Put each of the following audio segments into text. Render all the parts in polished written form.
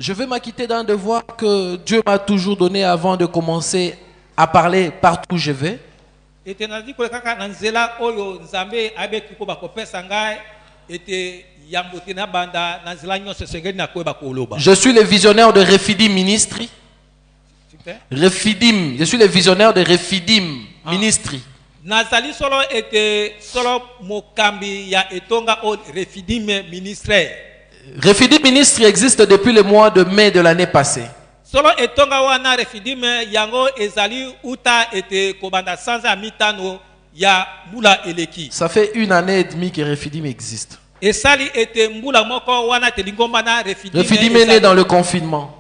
Je vais m'acquitter d'un devoir que Dieu m'a toujours donné avant de commencer à parler partout où je vais. Je suis le visionnaire de Refidim Ministry. Refidim, je suis le visionnaire de Refidim Ministry. Nazali solo ete solo mokambi ya etonga o Refidim Ministry. Refidim Ministry existe depuis le mois de mai de l'année passée. Solo etonga wana Refidim yango ezali uta ete kobanda sanza mitano ya mbula eleki. Ça fait 1 année et demie que Refidim existe. Esali ete mbula moko wana telingomba na Refidim. Refidim est né dans le confinement.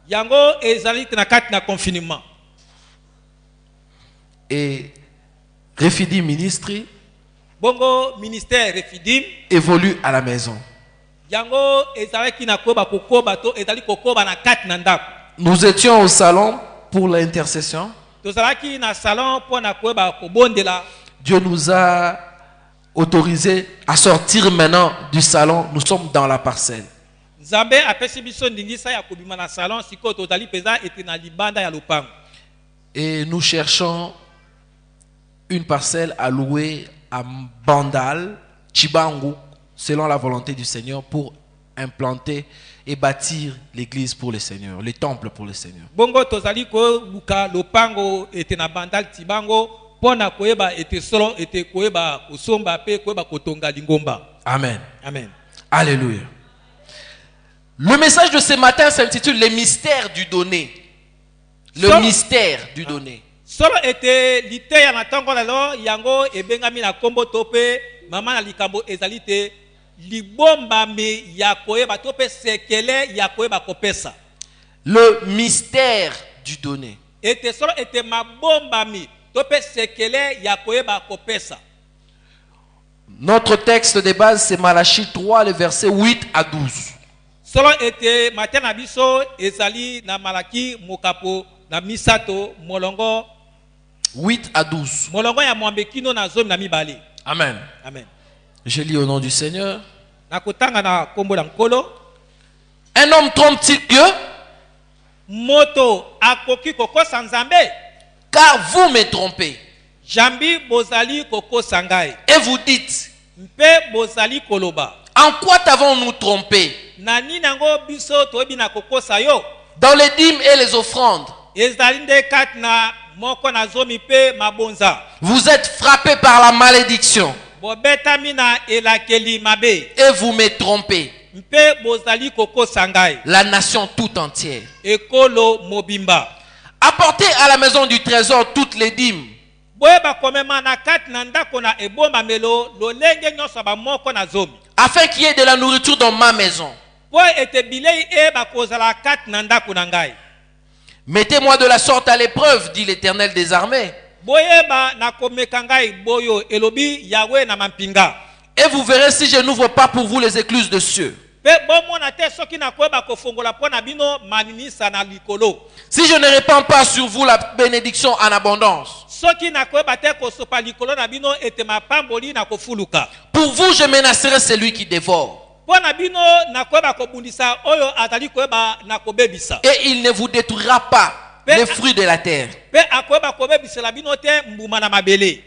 Yango ezali na kati na confinement. Et Refidim Ministry bongo ministère Refidim évolue à la maison. Yango ezalaki na koba kokoba to ezali kokoba na kati na ndako. Nous étions au salon pour l'intercession. Tozalaki na salon pour na koba kobondela. Dieu nous a autorisé à sortir maintenant du salon. Nous sommes dans la parcelle. Nzambe apesi biso ndingisa ya kobima na salon siko tozali peza ete na libanda ya lopango. Et nous cherchons une parcelle à louer à Bandal, Chibangu, selon la volonté du Seigneur, pour implanter et bâtir l'église pour le Seigneur, le temple pour le Seigneur. Bongo tozali ko luka lopango ete na Bandal Chibango pona koeba ete solo ete koeba kusomba pe koeba kotonga lingomba. Amen. Amen. Alléluia. Le message de ce matin s'intitule Les mystères du donné. Le mystère du donné. Solo ete liteya na tango lalo yango ebengami na kombo tope mama na likambo ezalite libombami ya koyeba tope sekele ya koyeba kopesa. Le mystère du donné. Ete solo ete mabombami tope sekele ya koyeba kopesa. Notre texte de base c'est Malachie 3 le verset 8 à 12. Solo ete matena biso ezali na Malaki mokapo na misato molongo 8 à 12. molongo ya mwambekino na zomi na mibale. Amen. Amen. Je lis au nom du Seigneur. Na kotanga na kombo la nkolo. Un homme trompe-t-il Dieu? Moto akoki kokosa nzambe? Car vous me trompez. Jambi bozali kokosa ngai. Et vous dites, mpe bozali koloba. En quoi t'avons-nous trompé? Na nini nango biso toyebi na kokosa yo? Dans les dîmes et les offrandes. Ezali nde kati na moko na zomi pe mabonza. Vous êtes frappés par la malédiction. Bobetami na elakeli mabe. Et vous me trompez. Mpe bozali kokosa ngai. La nation tout entière. Ekolo mobimba. Apportez à la maison du trésor toutes les dîmes. Boyeba komema na kati na ndako na ebomba melo lolenge nyonso ba moko na zomi. Afin qu'il y ait de la nourriture dans ma maison. Po ete bilei e bakozala kati na ndako na ngai. Mettez-moi de la sorte à l'épreuve, dit l'Éternel des armées. Boyeba na komeka ngai boyo elobi Yahweh na mampinga. Et vous verrez si je n'ouvre pas pour vous les écluses de cieux. Pe bomona te soki na koyeba kofongola pona bino maninisa na likolo. Si je ne répands pas sur vous la bénédiction en abondance. Soki na koyeba te kosopa likolo na bino ete mapamboli na kofuluka. Pour vous je menacerai celui qui dévore. Pona bino na koyeba kobundisa oyo azali koyeba na kobebisa. Et il ne vous détruira pas les fruits de la terre. Pe akoyeba kobebisa la bino te mbuma na mabele.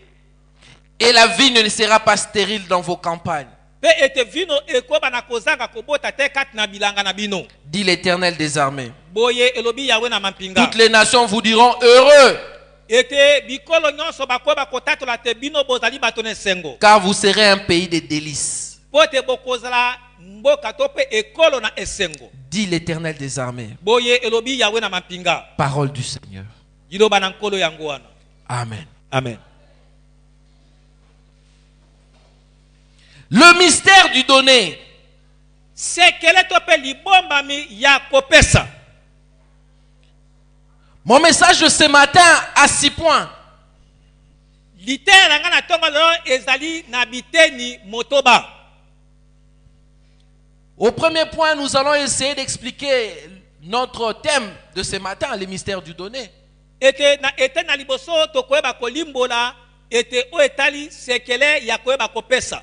Et la vigne ne sera pas stérile dans vos campagnes. Pe ete vino ekoyeba na kozanga kobota te kati na bilanga na bino. Dit l'Éternel des armées. Boye elobi Yahweh na mampinga. Toutes les nations vous diront heureux. Ete bikolo nyonso bakoyeba kotatola te bino bozali bato na sengo. Car vous serez un pays de délices. Pote bokozala mboka to pe ekolo na esengo. Dit l'Éternel des armées. Boye elobi Yahweh na mampinga. Parole du Seigneur. Yiloba na nkolo yango wana. Amen. Amen. Le mystère du donné. Sekele to pe libombami ya kopesa. Mon message de ce matin a 6 points. Litera na ngana tonga lo ezali na biteni motoba. Au premier point, nous allons essayer d'expliquer notre thème de ce matin, les mystères du donné. Ete na liboso to koyeba kolimbola ete o etali sekele ya koyeba kopesa.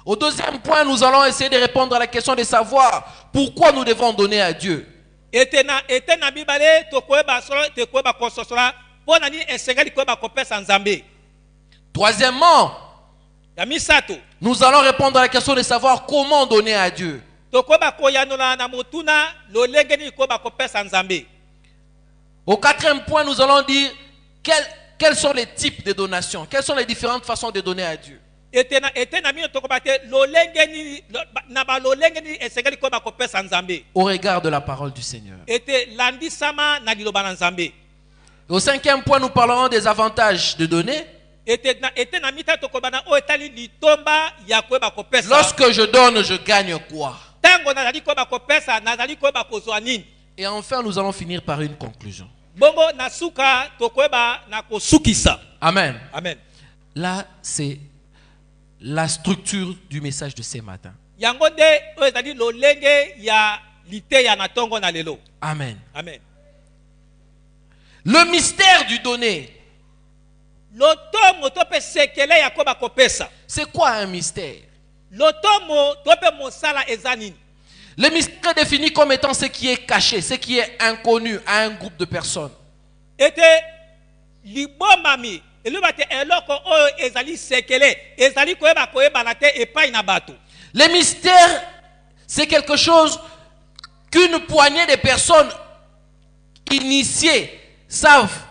Au deuxième point, nous allons essayer de répondre à la question de savoir pourquoi nous devons donner à Dieu. Etena bibale tokoeba solo tekoeba kososora pona ni esengeli koeba kopesa nzambe. Troisièmement, Ya misato nous allons répondre à la question de savoir comment donner à Dieu. tokoeba koyanola na motuna lolenge ni koeba kopesa nzambe. Au quatrième point, nous allons dire quels sont les types de donations, quelles sont les différentes façons de donner à Dieu. Etena mino tokobate lolenge ni na ba lolenge ni esengeli koeba kopesa nzambe. Au regard de la parole du Seigneur. Ete landisama na liloba na nzambe. Au cinquième point, nous parlerons des avantages de donner. Etena mita tokobana o etali litomba ya koeba kopesa. Lorsque je donne, je gagne quoi? Tango nazali koeba kopesa nazali koeba kozwa nini? Et enfin, nous allons finir par une conclusion. Bongo nasuka tokoeba na kosukisa. Amen. Amen. Là, c'est la structure du message de ce matin. Yango de o ezali lolenge ya liteya na tongo na lelo. Amen. Amen. Le mystère du donner. Lotomo tope sekele ya koba kopesa. C'est quoi un mystère? Lotomo tope mosala ezanini. Le mystère est défini comme étant ce qui est caché, ce qui est inconnu à un groupe de personnes. Ete libomami elubate eloko oyo ezali sekele ezali koeba koeba na te epai na bato. Le mystère, c'est quelque chose qu'une poignée de personnes initiées savent,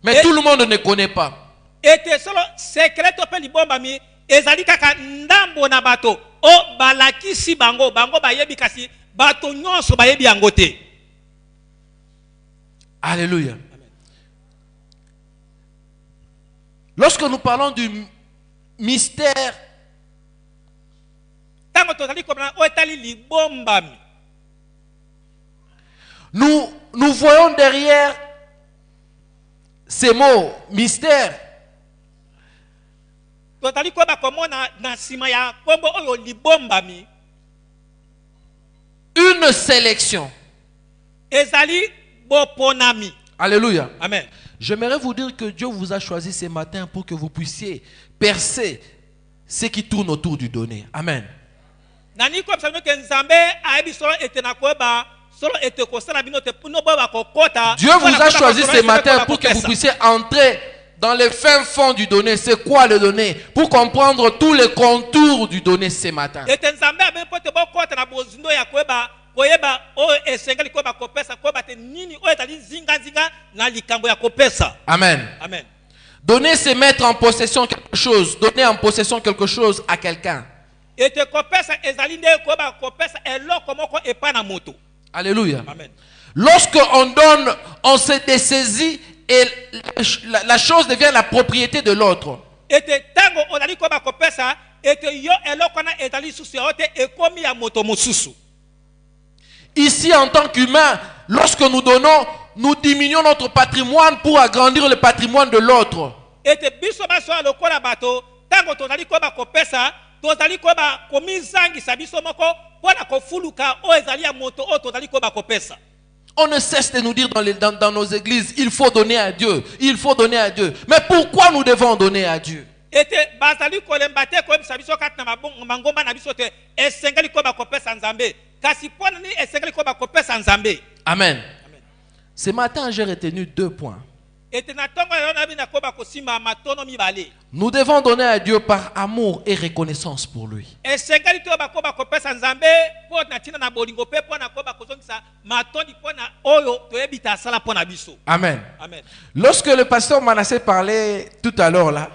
mais tout le monde ne connaît pas. Ete solo sekele tope libombami ezali kaka ndambo na bato o balakisi bango bayebi kasi bato nyonso bayebi yango te. Alléluia. Lorsque nous parlons du mystère, tango tozali komona o etali libombami, nous voyons derrière ces mots mystère tozali koba komona na sima ya kombo oyo libombami une sélection. ezali boponami. Alléluia. Amen. J'aimerais vous dire que Dieu vous a choisi ce matin pour que vous puissiez percer ce qui tourne autour du donner. Amen. Nani ko psalme ke nzambe aibi solo etena koba solo ete ko sala binote puno baba kokota. Dieu vous a choisi ce matin pour que vous puissiez entrer dans les fins fonds du donner. C'est quoi le donner? Pour comprendre tous les contours du donner ce matin. Ete nzambe abe pote bokota na bozindo ya koeba koyeba o esengeli koba kopesa koba te nini o etali zinga na likambo ya kopesa. Amen. Amen. Donner, c'est mettre en possession quelque chose. Donner en possession quelque chose à quelqu'un. Ete kopesa ezali nde koba kopesa eloko moko epa na moto. Alléluia. Amen. Lorsque on donne, on se dessaisit et la chose devient la propriété de l'autre. Ete tango onali koba kopesa ete yo eloko na ezali susu ya ote ekomi ya moto mosusu. Ici, en tant qu'humains, lorsque nous donnons, nous diminuons notre patrimoine pour agrandir le patrimoine de l'autre. Ete biso baso lokola bato tango tozali koba kopesa tozali koba komizangisa biso moko pona kofuluka o ezali ya moto o tozali koba kopesa. On ne cesse de nous dire dans nos églises, il faut donner à Dieu, il faut donner à Dieu. Mais pourquoi nous devons donner à Dieu? Ete bazali kolemba te koyebisa biso kati na mangomba na biso te esengeli koba kopesa nzambe kasi pona ni esengeli koba kopesa nzambe. Amen. Amen. Ce matin, j'ai retenu 2 points. Ete na tongo na bina koba kosima matono mibale. Nous devons donner à Dieu par amour et reconnaissance pour lui. Esengeli to bakoba kopesa nzambe po na tina na bolingo pe po na koba kozongisa matondi po na oyo toyebita sala po na biso. Amen. Amen. Lorsque le pasteur Manassé parlait tout à l'heure là,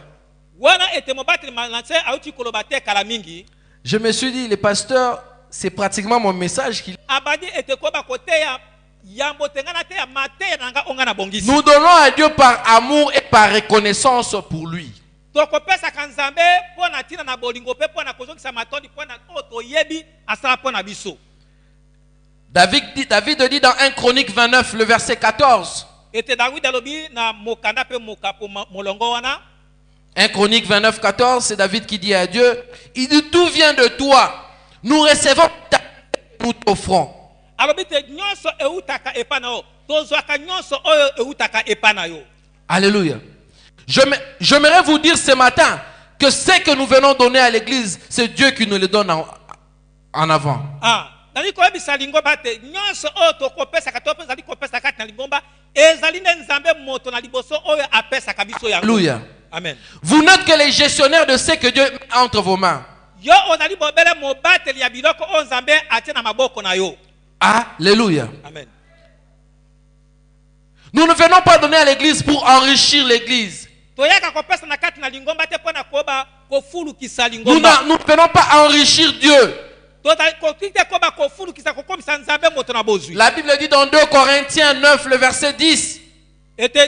Wana ete mobati Manassé auti kolobate kala mingi. je me suis dit, le pasteur, c'est pratiquement mon message qu'il... Abadi ete koba koteya yambo tengana te ya mate nanga onga na bongisi. Nous donnons à Dieu par amour et par reconnaissance pour lui. Toko pesa kanzambe po na tina na bolingo pe po na kozongisa matondi po na oto yebi asala po na biso. David dit dans 1 Chronique 29, le verset 14. Ete David alobi na mokanda pe mokapo molongo wana. 1 Chronique 29, 14, c'est David qui dit à Dieu, il dit, tout vient de toi. Nous recevons ta, nous t'offrons. Alléluia. J'aimerais vous dire ce matin que ce que nous venons donner à l'église, c'est Dieu qui nous le donne en avant. nali koyebisa lingomba te nyonso oyo tokopesaka to mpe ezali kopesa kati na lingomba ezali nde nzambe moto na liboso oyo apesaka biso yango. Alléluia. Amen. Vous n'êtes que les gestionnaires de ce que Dieu met entre vos mains. Yo ozali bobele mobateli ya biloko oyo nzambe atie na maboko na yo. Alléluia. Amen. Nous ne venons pas donner à l'église pour enrichir l'église. Toyaka kopesa na kati na lingomba te pona koba kofulukisa Nous lingomba. ne venons pas enrichir Dieu. La Bible dit dans 2 Corinthiens 9, le verset 10. C'est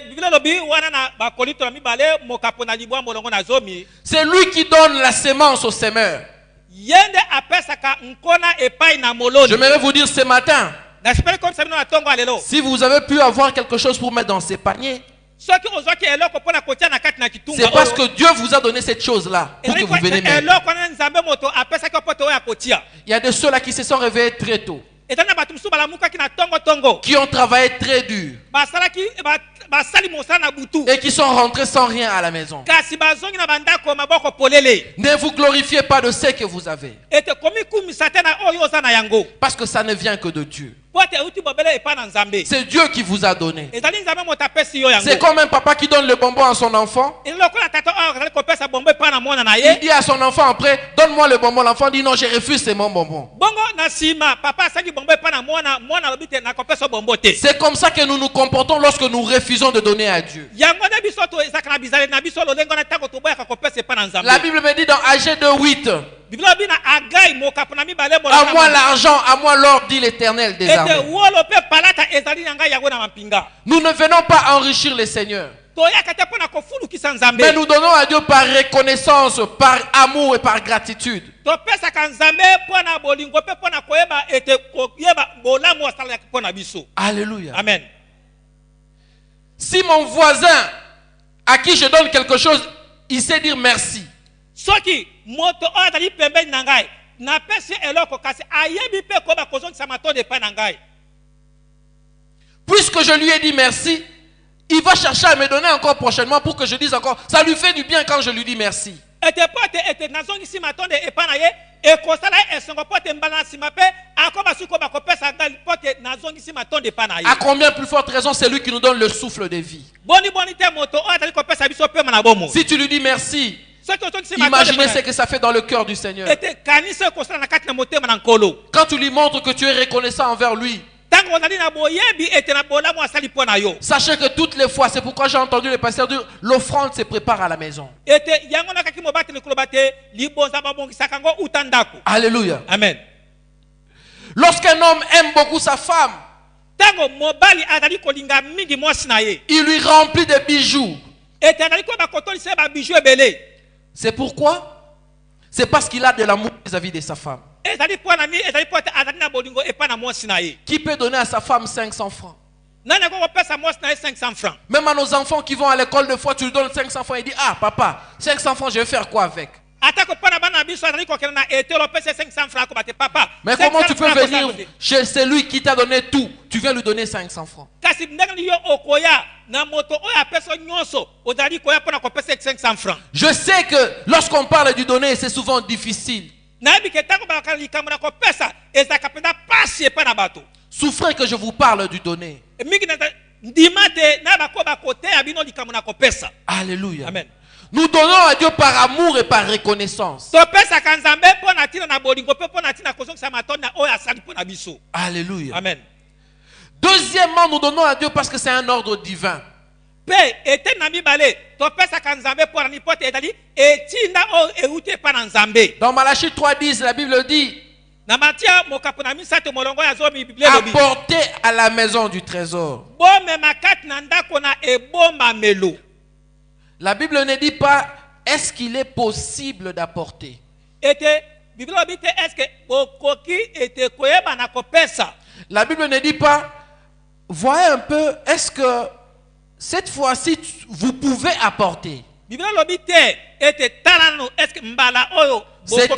lui qui donne la sémence au semeur. J'aimerais vous dire ce matin, si vous avez pu avoir quelque chose pour mettre dans ces paniers, c'est parce que Dieu vous a donné cette chose-là pour que vous veniez mettre. Il y a de ceux-là qui se sont réveillés très tôt, qui ont travaillé très dur et qui sont rentrés sans rien à la maison. Ne vous glorifiez pas de ce que vous avez, parce que ça ne vient que de Dieu. C'est Dieu qui vous a donné. C'est comme un papa qui donne le bonbon à son enfant. Il dit à son enfant après, donne-moi le bonbon. L'enfant dit non, je refuse, c'est mon bonbon. C'est comme ça que nous nous comportons lorsque nous refusons de donner à Dieu. La Bible me dit dans Agé 2:8, à moi l'argent, à moi l'or, dit l'Éternel des armées. Nous ne venons pas enrichir les seigneurs, mais nous donnons à Dieu par reconnaissance, par amour et par gratitude. Alléluia. Amen. Si mon voisin à qui je donne quelque chose, il sait dire merci, puisque je lui ai dit merci, il va chercher à me donner encore prochainement pour que je dise encore, ça lui fait du bien quand je lui dis merci. À combien plus forte raison c'est lui qui nous donne le souffle de vie. Si tu lui dis merci, imaginez ce que ça fait dans le cœur du Seigneur. Quand tu lui montres que tu es reconnaissant envers lui, sachez que toutes les fois, c'est pourquoi j'ai entendu le pasteur dire, l'offrande se prépare à la maison. Alléluia. Amen. Lorsqu'un homme aime beaucoup sa femme, il lui remplit de bijoux. C'est pourquoi? C'est parce qu'il a de l'amour vis-à-vis de sa femme. Qui peut donner à sa femme 500 francs? Même à nos enfants qui vont à l'école, de fois tu lui donnes 500 francs, il dit, ah papa, 500 francs, je vais faire quoi avec? Mais comment tu peux venir chez celui qui t'a donné tout, tu viens lui donner 500 francs? Je sais que lorsqu'on parle du donner, c'est souvent difficile. Souffrez que je vous parle du donner. Alléluia. Amen. Nous donnons à Dieu par amour et par reconnaissance. Alléluia. Amen. Deuxièmement, nous donnons à Dieu parce que c'est un ordre divin. Dans Malachie 3:10, la Bible dit, apportez à la maison du trésor. La Bible ne dit pas, est-ce qu'il est possible d'apporter? La Bible ne dit pas, voyez un peu, est-ce que cette fois-ci vous pouvez apporter? C'est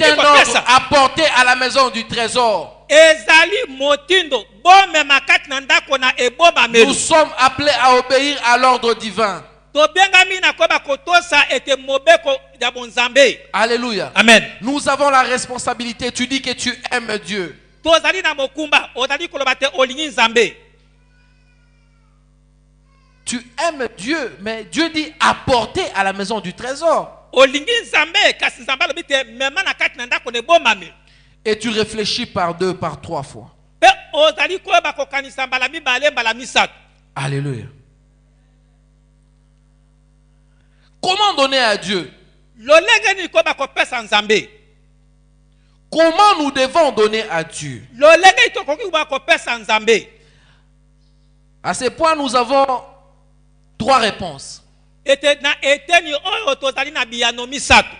un ordre, apporter à la maison du trésor. Nous sommes appelés à obéir à l'ordre divin. tobengami na koyeba kotosa ete mobeko ya bonzambe. Alléluia. Amen. Nous avons la responsabilité. Tu dis que tu aimes Dieu. Tozali na mokumba ozali koloba te olingi nzambe. Tu aimes Dieu, mais Dieu dit apporter à la maison du trésor. Olingi nzambe kasi nzambe alobi te mema na kati na ndako ne bomami. Et tu réfléchis par 2, par 3 fois. Pe ozali koyeba kokanisa mbala mibale mbala misato. Alléluia. Comment donner à Dieu? Lolenge ni koyeba kopesa nzambe. Comment nous devons donner à Dieu? Lolenge tokoki koyeba kopesa nzambe. À ce point, nous avons 3 réponses. Ete na eteni oyo tozali na biyano misato.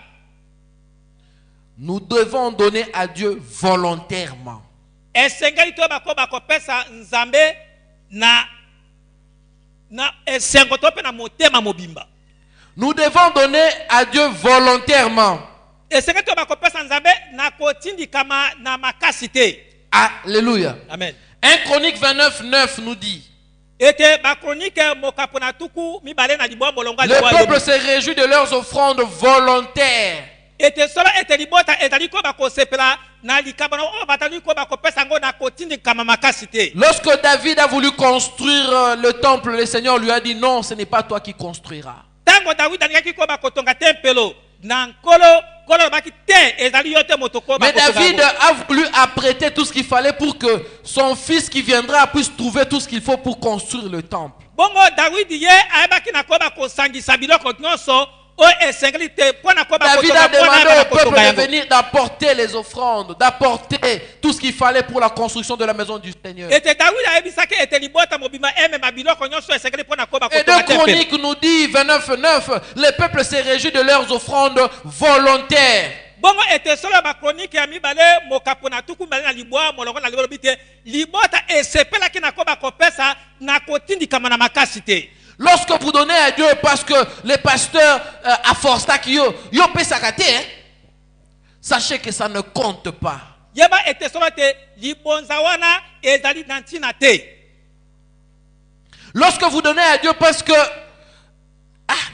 Nous devons donner à Dieu volontairement. Esengeli toyeba koyeba kopesa nzambe na esengo to pe na motema mobimba. Nous devons donner à Dieu volontairement. Esengeli toyeba kopesa nzambe na kotindikama na makasi te. Alléluia. Amen. 1 Chronique 29, 9 nous dit. Ete ba chronique mokapona tuku mibale na libwa molonga Le libwa. peuple se réjouit de leurs offrandes volontaires. Ete sola ete libota etali ko ba kosepela na likabana o batali ko ba kopesa ngo na kotindikama makasi te. Lorsque David a voulu construire le temple, le Seigneur lui a dit non, ce n'est pas toi qui construiras. Tango David alingaki ko ba kotonga tempelo na nkolo kolo baki te ezali yote motoko ba. Mais David a voulu apprêter tout ce qu'il fallait pour que son fils qui viendra puisse trouver tout ce qu'il faut pour construire le temple. Bongo David ye ayebaki na ko ba kosangisa biloko nyonso o esengeli te pona ko ba David kotonga a demandé au peuple de yango. venir d'apporter les offrandes, d'apporter tout ce qu'il fallait pour la construction de la maison du Seigneur. Ete David ayebisaki ete libota mobima eme mabiloko nyonso esengeli pona ko ba Et kotonga 2 tempelo. Chroniques nous dit 29:9, le peuple s'est réjoui de leurs offrandes volontaires. Bongo ete solo ba chronique ya mibale mokapona tuku mbale na libwa molongo na libolo bite libota esepelaki na ko ba kopesa na kotindikama na makasi te. Lorsque vous donnez à Dieu parce que les pasteurs à force yo pesakate, sachez que ça ne compte pas. Yeba ete solo te libonza wana ezali na ntina te. Lorsque vous donnez à Dieu parce que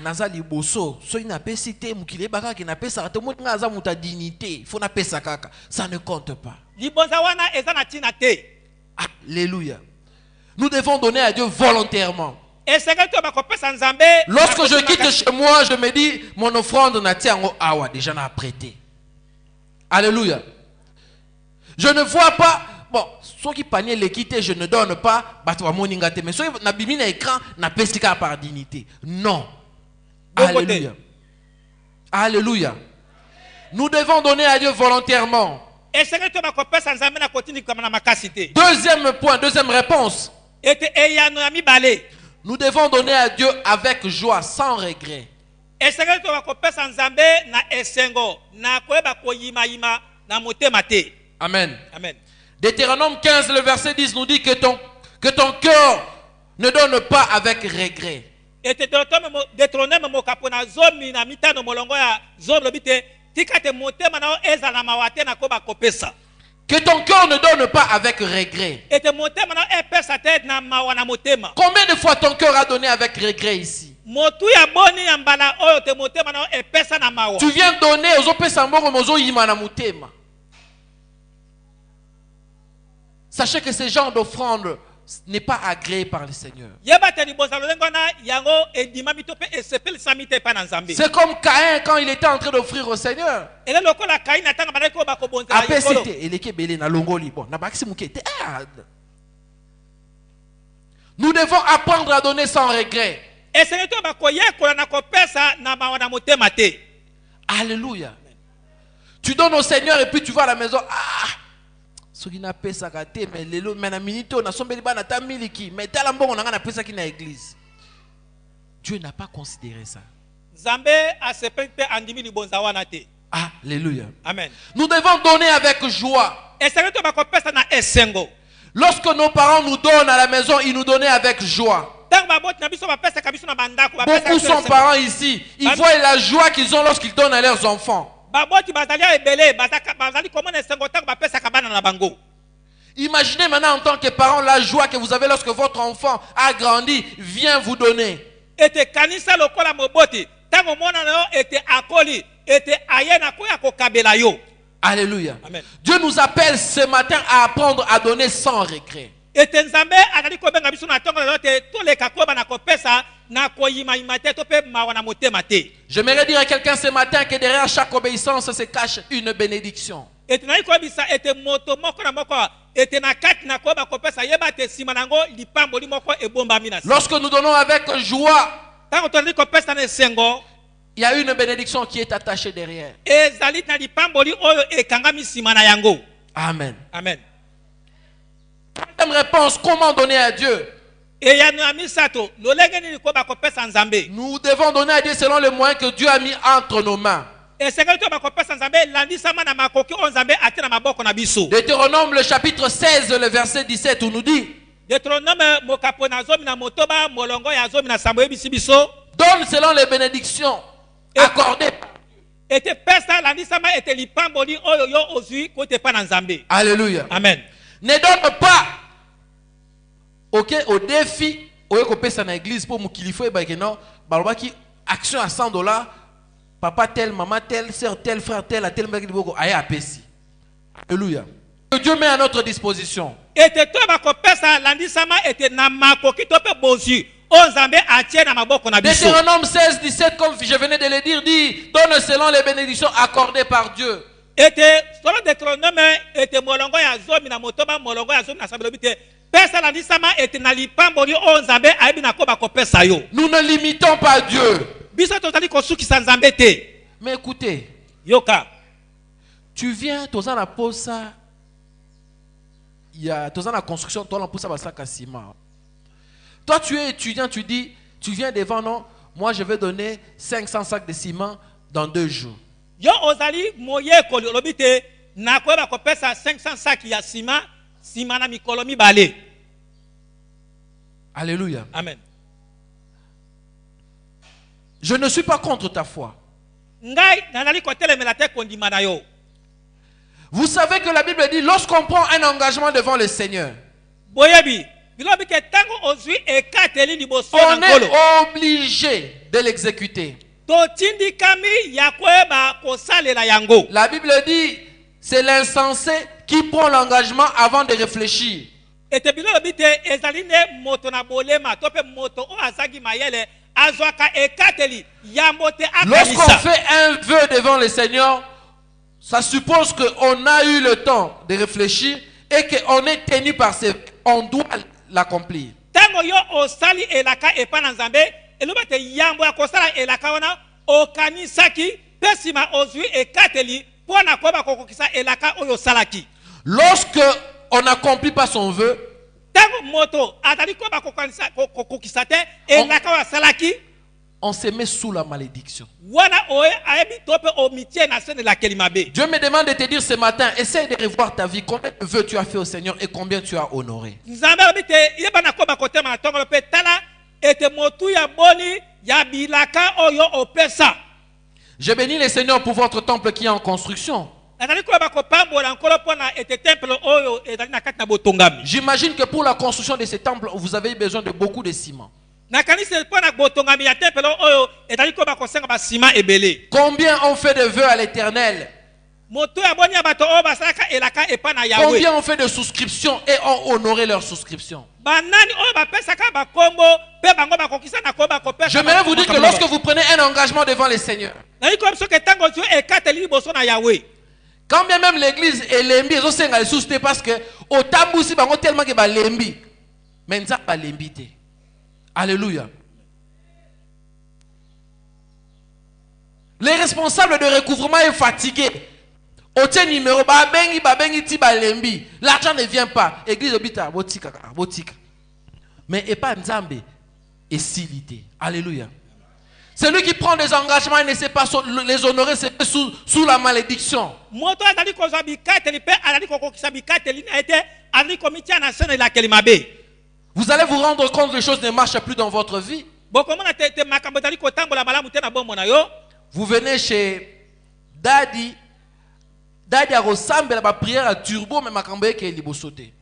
naza liboso, so ina pesite mukile baka ki na pesa te mutu ngaza muta dignité, faut na pesa kaka, ça ne compte pas. Libonza wana eza na ntina te. Alléluia. Nous devons donner à Dieu volontairement. Esengeli to ba kopesa nzambe. Lorsque je quitte chez moi, je me dis mon offrande na tiango awa déjà na prêté. Alléluia. Je ne vois pas bon, ceux qui panier les quitter, je ne donne pas, mais ceux qui na bimi na écran na pesika par dignité. Non. Alléluia. Alléluia. Nous devons donner à Dieu volontairement. Esengeli to ba kopesa nzambe na kotindikama na makasi te. Deuxième point, deuxième réponse. Ete eyano ya mibale. Nous devons donner à Dieu avec joie, sans regret. Esengeli to ba kopesa nzambe na esengo na koyeba koyima na motema te. Amen. Amen. Deutéronome 15, le verset 10 nous dit que ton cœur ne donne pas avec regret. Ete Deutéronome mokapona zomi na mitano molongo ya zomi lobite tikate motema na eza na mawate na koba kopesa. Que ton cœur ne donne pas avec regret. Ete motema na epesa te na mawa na motema. Combien de fois ton cœur a donné avec regret ici? Motu ya boni ya mbala oyo te motema na epesa na mawa. Tu viens donner aux opesa mbongo mozo yima na motema. Sachez que ce genre d'offrande n'est pas agréé par le Seigneur. C'est comme Caïn quand il était en train d'offrir au Seigneur. Nous devons apprendre à donner sans regret. Alléluia. Tu donnes au Seigneur et puis tu vas à la maison. Ce qui n'a pas ça gâté, mais les lots, mais na minute on a sombé bana ta miliki, mais t'as l'ambon on a na pesa qui na église. Dieu n'a pas considéré ça. Alléluia. Amen. Nous devons donner avec joie. Lorsque nos parents nous donnent à la maison, ils nous donnaient avec joie. Beaucoup sont parents ici. Ils voient la joie qu'ils ont lorsqu'ils donnent à leurs enfants. Imaginez maintenant en tant que parent la joie que vous avez lorsque votre enfant a grandi, vient vous donner. ete kanisa lokola moboti tango mona na yo ete akoli ete ayena koya kokabela yo. Alléluia. Amen. Dieu nous appelle ce matin à apprendre à donner sans regret. Ete nzambe azali kobenga biso na tongo na te toleka koba na kopesa na koyima imate to pe mawa na motema te. J'aimerais dire à quelqu'un ce matin que derrière chaque obéissance se cache une bénédiction. Ete na ikobisa ete moto moko na moko ete na kati na koba kopesa yeba te sima nango lipamboli moko ebomba mina. Lorsque nous donnons avec joie, Tango tozali kopesa na sengo, il y a une bénédiction qui est attachée derrière. ezali na lipamboli oyo ekangami sima na yango. Amen. Amen. Deuxième réponse, comment donner à Dieu? Eya na misato lolenge ni koba kopesa nzambe. Nous devons donner à Dieu selon les moyens que Dieu a mis entre nos mains. Esekeli to bakopesa nzambe landisama na makoki o nzambe ate na maboko na biso. Deutéronome le chapitre 16, le verset 17, où nous dit: Deutéronome mokapo na zomi na motoba molongo ya zomi na sambo ebisi biso. donne selon les bénédictions accordées. Ete pesa landisama ete lipamboli oyo yo ozui kote pa na nzambe. Alléluia. Amen. Ne donne pas, ok, au défi, au kopesa na église pour mukilifo et bakeno, balobaki action à $100, papa tel, maman tel, sœur tel, frère tel, à tel mbaki boko aya apesi. Alléluia. Que Dieu met à notre disposition. Ete to bakopesa landisama ete na makoki to pe bozi o nzambe atie na maboko na biso. Deutéronome 16, 17, comme je venais de le dire, dit: donne selon les bénédictions accordées par Dieu. Ete solo Deutéronome ete molongo ya zomi na motoba molongo ya zomi na sambo bite pesa landisama ete na lipamboli o nzambe ayebi na ko bakopesa yo. Nous ne limitons pas Dieu. Biso tozali kosukisa nzambe te. Mais écoutez, Yoka. tu viens, tu as la pose, il y a la construction, tu as la pose à sac à ciment. Toi, tu es étudiant, tu dis, tu viens devant, non, moi je vais donner 500 sacs de ciment dans 2 jours. Yo ozali moye ko lobite na ko bakopesa 500 saki ya sima sima na mikolo mibale. Alléluia. Amen. Je ne suis pas contre ta foi. Ngai nazali ko telemela te kondima na yo. Vous savez que la Bible dit, lorsqu'on prend un engagement devant le Seigneur, Boyebi bilobi ke tango ozui ekateli liboso on na nkolo. est obligé de l'exécuter. To tindikami ya koeba kosalela yango. La Bible dit, c'est l'insensé qui prend l'engagement avant de réfléchir. Ete bilobi te ezali ne moto na bolema to pe moto o azagi mayele azwaka ekateli yambo te Lorsqu'on akanisa. fait un vœu devant le Seigneur, ça suppose qu'on a eu le temps de réfléchir et qu'on est tenu par ce... On doit l'accomplir. Tango yo osali elaka epa na nzambe eloba te yambo ya kosala elaka wana okanisaki pesima ozui ekateli pona koba kokokisa elaka oyo salaki. Lorsque on n'accomplit pas son vœu, Tango moto atali koba kokokisa te elaka wa salaki on se met sous la malédiction. wana oe ayebi tope omitie na sene la kelimabe. Dieu me demande de te dire ce matin, essaye de revoir ta vie, combien de vœux tu as fait au Seigneur et combien tu as honoré. Nzambe obite yeba na koba kotema na tongo pe tala ete motu ya boni ya bilaka oyo opesa. Je bénis le Seigneur pour votre temple qui est en construction. J'imagine que pour la construction de ce temple, vous avez besoin de beaucoup de ciment. Combien on fait de vœux à l'Éternel? Combien on fait de souscriptions et ont honoré leur souscription? J'aimerais vous dire que lorsque vous prenez un engagement devant le Seigneur, quand bien même l'église est lembi, ils ont les sous parce que au tabou si bango tellement que ba lembi, mais ça pas lembi. Alléluia. Les responsables de recouvrement est fatigué. Au tien numéro ba bengi ti ba lembi, l'argent ne vient pas. Église obita botika. Mais et pas nzambe et silité. Alléluia. Celui qui prend des engagements et ne sait pas les honorer, c'est sous la malédiction. Vous allez vous rendre compte que les choses ne marchent plus dans votre vie. Vous venez chez Daddy. Daddy a ressemblé à la prière à turbo, mais makambe qui est libosoté.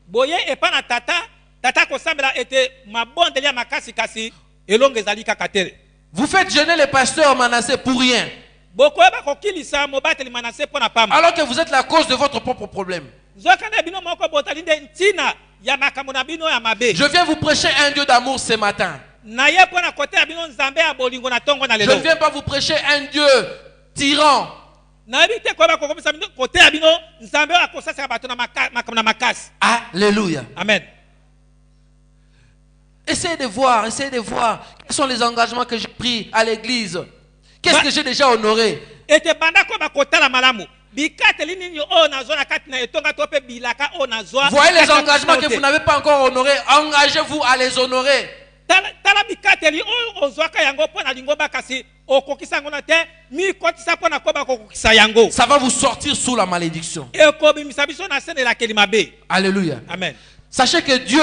elongo ezali kaka te. Vous faites gêner les pasteurs Manassé pour rien. Bokoyeba kokilisa mobateli Manassé pona pamba. Alors que vous êtes la cause de votre propre problème. Nzokana bino moko botali nde ntina ya makambo na bino ya mabe. Je viens vous prêcher un Dieu d'amour ce matin. Na ye pona kote ya bino nzambe ya bolingo na tongo na Je lelo. ne viens pas vous prêcher un Dieu tyran. Na bite koyeba kokomisa bino kote ya bino nzambe akosasa bato na makambo na makasi. Alléluia. Amen. Essayez de voir quels sont les engagements que j'ai pris à l'église. Qu'est-ce que j'ai déjà honoré? Ete banda ko bakotala malamu. Bikateli nini o nazo na kati na etonga tope bilaka o nazo. Voyez les engagements que vous n'avez pas encore honorés. Engagez-vous à les honorer. Tala bikateli o ozwaka yango pona lingo bakasi okokisa ngona te mi kotisa pona ko bakokisa yango. Ça va vous sortir sous la malédiction. Ekobimisa biso na sene la kelima be. Alléluia. Amen. Sachez que Dieu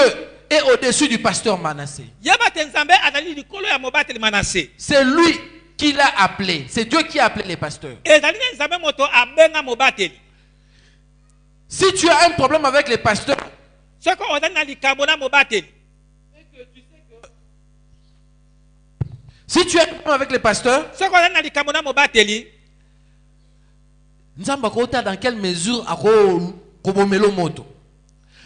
est au-dessus du pasteur Manassé. Yabate nzambe azali likolo ya mobateli Manassé. C'est lui qui l'a appelé. C'est Dieu qui a appelé les pasteurs. Ezali nzambe moto abenga mobateli. Si tu as un problème avec les pasteurs, Soko ozali na likambo na mobateli. si tu as un problème avec les pasteurs, Soko ozali na likambo na mobateli. Nzamba kota dans quelle mesure ako kobomelo moto.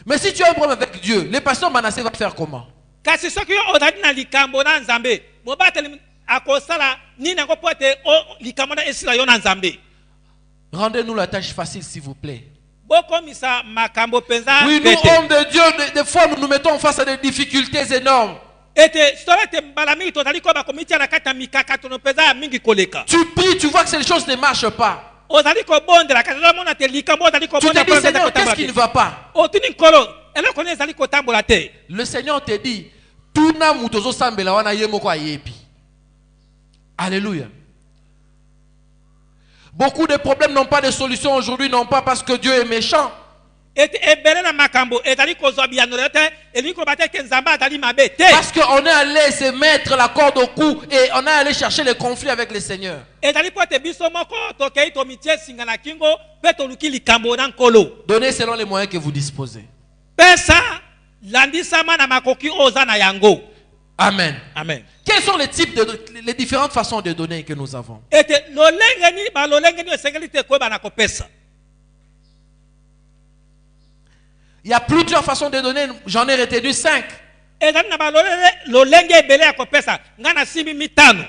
Mais si tu as un problème avec Dieu, le pasteur Manassé va faire comment? Kasi soki ozali na likambo na nzambe, mobateli akosala nini yango po ete likambo na esila yo na nzambe. Rendez-nous la tâche facile, s'il vous plaît. Bokomisa makambo penza Oui, nous, pete. hommes de Dieu, des fois, nous nous mettons face à des difficultés énormes. Ete solete mbala mingi tozali ko bakomitia na kati ya mikakatono penza ya mingi koleka. Tu pries, tu vois que ces choses ne marchent pas. Ozali ko bondela kasi ozomona te likambo ozali ko Tu te bondela dis, Seigneur, qu'est-ce qui ne va pas? otuni nkolo eloko nini ezali kotambola te. Le Seigneur te dit, Tuna mutozo sambela wana ye moko ayebi. Alléluia. Beaucoup de problèmes n'ont pas de solution aujourd'hui, non pas parce que Dieu est méchant. Ete ebele na makambo ezali kozwa biyanolo te elingi koloba te ke nzambe azali mabe te. Parce qu'on est allé se mettre la corde au cou et on est allé chercher les conflits avec le Seigneur. Ezali po ete biso moko tokei tomitie singa na kingo mpe toluki likambo na nkolo. Donnez selon les moyens que vous disposez. Pesa landisama na makoki oza na yango. Amen. Amen. Quels sont les différentes façons de donner que nous avons? Ete lolenge ni ba lolenge ni esengeli te koyeba na kopesa. Il y a plusieurs façons de donner, j'en ai retenu 5. Ezali na ba lolenge ebele ya kopesa nga na simbi mitano.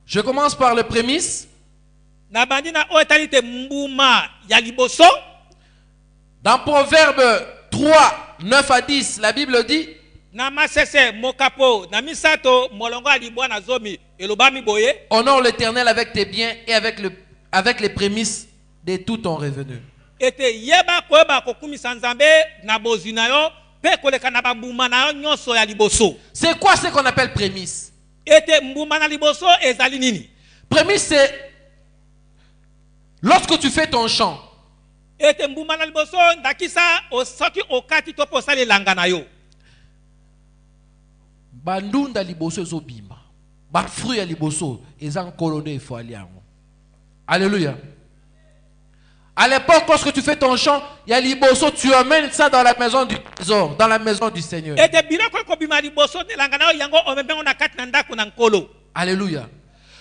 Je commence par le prémisse. Na bandi na oyo etali te mbuma ya liboso. Dans Proverbe 3, 9 à 10, la Bible dit: Na masese mokapo na misato molongo alibwa na zomi elobami boye. honore l'Éternel avec tes biens et avec les prémices de tout ton revenu. Ete yeba koyeba kokumisa nzambe na bozwi na yo mpe koleka na bambuma na yo nyonso ya liboso. C'est quoi ce qu'on appelle prémisse? Ete mbuma na liboso ezali nini? Prémisse, c'est lorsque tu fais ton champ. Ete mbuma na liboso ndakisa soki okati to posala elanga na yo. Bandunda liboso ezobima. Ba fruit ya liboso ezan kolonde il faut aller yango. Alléluia. À l'époque, lorsque tu fais ton champ, il y a liboso, tu emmènes ça dans la maison du trésor, dans la maison du Seigneur. Ete biloko ko bima liboso de elanga na yo yango omembengo na kati na ndako na nkolo. Alléluia.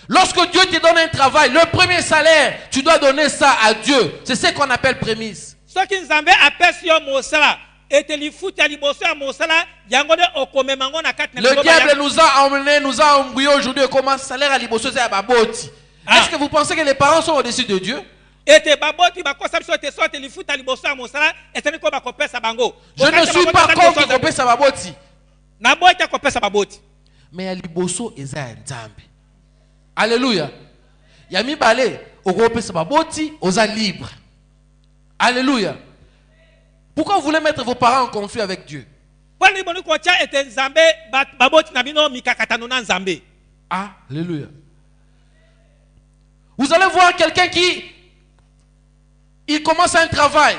Lorsque Dieu te donne un travail, le premier salaire, tu dois donner ça à Dieu. C'est ce qu'on appelle prémisse. Soki nzambe apesi yo mosala ete lifuta liboso ya mosala yango de okomemango na kati na Le diable nous a emmenés, nous a embrouillés aujourd'hui. Comment salaire à liboso c'est à baboti? Est-ce que vous pensez que les parents sont au-dessus de Dieu? Ete baboti bakosa biso te sote lifuta liboso ya mosala etani ko bakopesa bango. Je ne suis pas contre qu'on sa baboti. Na boita kopesa baboti. Mais à liboso eza ya nzambe. Alléluia. Yami balé, okopesa baboti, oza libre. Alléluia. Pourquoi vous voulez mettre vos parents en conflit avec Dieu? Kwani boni ko tia ete nzambe baboti na bino mikakatano na nzambe. Alléluia. Vous allez voir quelqu'un qui il commence un travail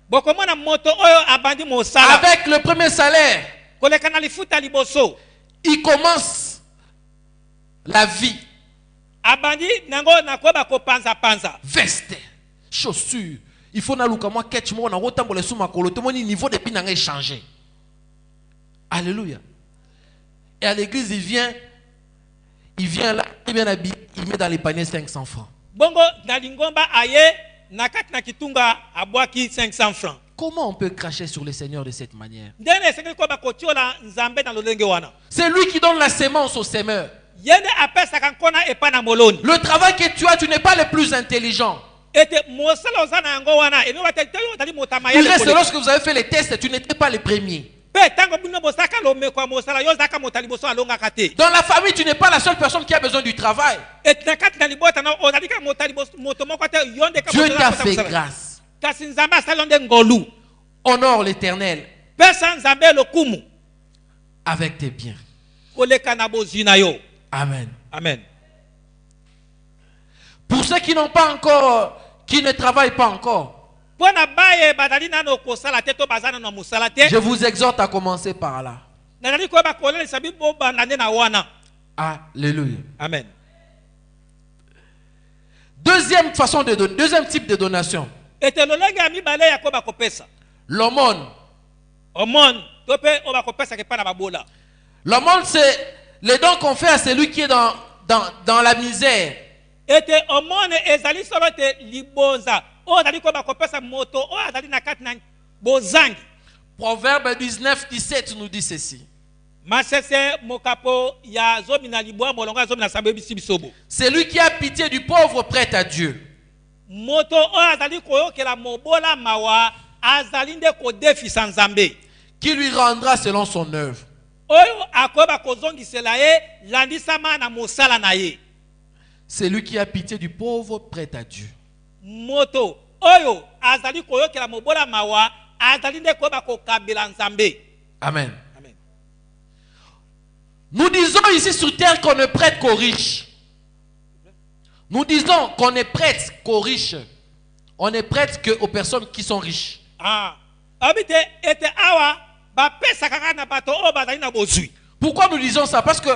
Bokomona moto oyo abandi mosala avec le premier salaire. koleka na lifuta liboso. Il commence la vie. Abandi nango na koba ko panza panza. Veste, chaussures. Il faut na luka moi ketch mo na rotambo le suma kolo to moni niveau de pinanga changé. Alléluia. Et à l'église, il vient là, très bien habillé, il met dans les paniers 500 francs. Bongo na lingomba aye na kati na kitunga abwaki 500 francs. Comment on peut cracher sur le Seigneur de cette manière? Ndene esengeli ko bakotiola nzambe na lolenge wana. C'est lui qui donne la sémence au semeur. Yende apesaka nkona epa na moloni. Le travail que tu as, tu n'es pas le plus intelligent. Ete mosala ozana yango wana eno bateteli otali motama Il yele. reste lorsque vous avez fait les tests, tu n'étais pas le premier. Pe tango bino bosaka lomeko ya mosala yo zaka motali boso alonga kate. Dans la famille, tu n'es pas la seule personne qui a besoin du travail. Et na kati na libota na ozali ka motali boso moto moko te yonde ka Dieu t'a fait grâce. Kasi nzambe asalonde ngolu. Honore l'Éternel Pesa nzambe lokumu avec tes biens. koleka na bozina yo. Amen. Amen. Pour ceux qui n'ont pas encore, qui ne travaillent pas encore, je vous exhorte à commencer par là. Alléluia. Amen. Deuxième façon de donner, deuxième type de donation. L'aumône. L'aumône, c'est les dons qu'on fait à celui qui est dans la misère. Proverbe 19, 17 nous dit ceci. Celui qui a pitié du pauvre prête à Dieu. Qui lui rendra selon son œuvre. Celui qui a pitié du pauvre prête à Dieu. Amen. Amen. Nous disons ici sur terre qu'on ne prête qu'aux riches. Nous disons qu'on ne prête qu'aux riches. On ne prête qu'aux personnes qui sont riches. Pourquoi nous disons ça? Parce que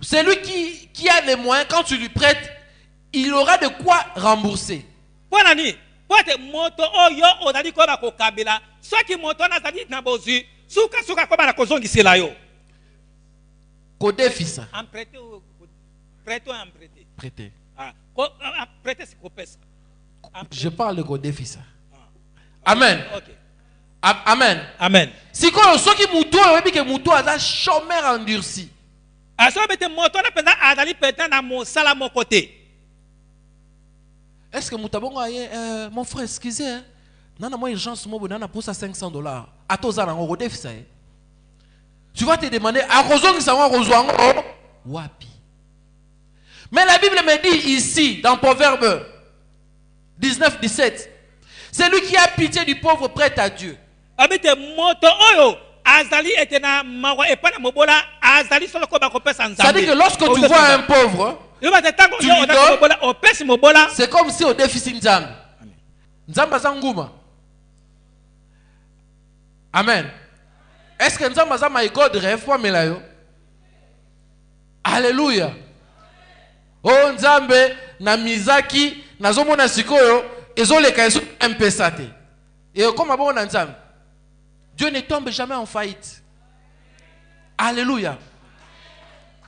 celui qui a les moyens, quand tu lui prêtes, il aura de quoi rembourser. Côté fils. Prêter. Je parle de côté fils. Amen. Amen. Amen. Si quoi, ceux qui moutou, et que moutou a un chômeur endurci. Est-ce que Moutabongo a mon frère, excusez, nana moi urgence moi nana pour ça $500. À tous ça on côté fils. Tu vas te demander à raison que ça va rejoindre wapi. Mais la Bible me dit ici dans Proverbe 19, 17, celui qui a pitié du pauvre prête à Dieu. C'est-à-dire que lorsque tu vois un pauvre, tu lui donnes, c'est comme si au déficit Nzambe. Nzamba Zanguma. Amen. Est-ce que Nzamba Zama est God rêve pour Melayo? Alléluia. Oh Nzambe, na Mizaki, na Zomona Sikoyo, ezoleka ezo impesate. Et comme abon na Nzambe, Dieu ne tombe jamais en faillite. Alléluia.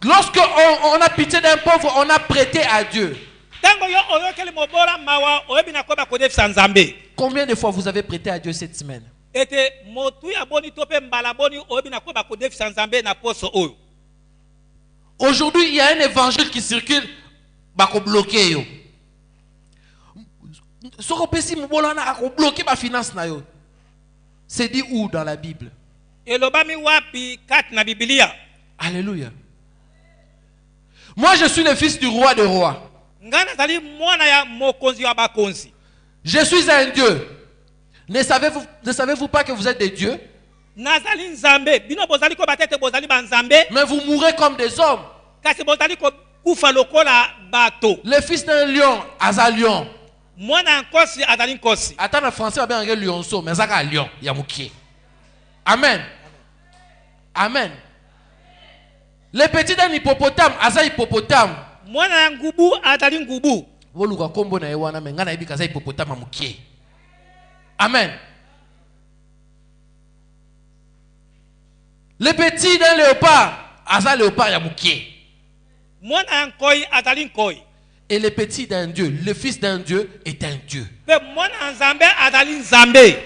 Lorsque on a pitié d'un pauvre, on a prêté à Dieu. Combien de fois vous avez prêté à Dieu cette semaine? Aujourd'hui, il y a un évangile qui circule. Bloqué. C'est dit où dans la Bible? Alléluia. Moi, je suis le fils du roi des rois. Je suis un Dieu. Ne savez-vous pas que vous êtes des dieux? Mais vous mourrez comme des hommes. Le fils d'un lion, Aza lion. Attends, en français, on va bien lionceau, mais ça lion, il y a moukié. Amen. Amen. Le petit d'un hippopotame, Aza hippopotame. Voluka kombo na ewana menga na ibi kaza hippopotame moukié. Amen. Le petit d'un léopard, aza léopard ya mukie. mwana ya nkoi azali nkoi. Et le petit d'un Dieu, le fils d'un Dieu est un Dieu. Mpe mwana ya nzambe azali nzambe.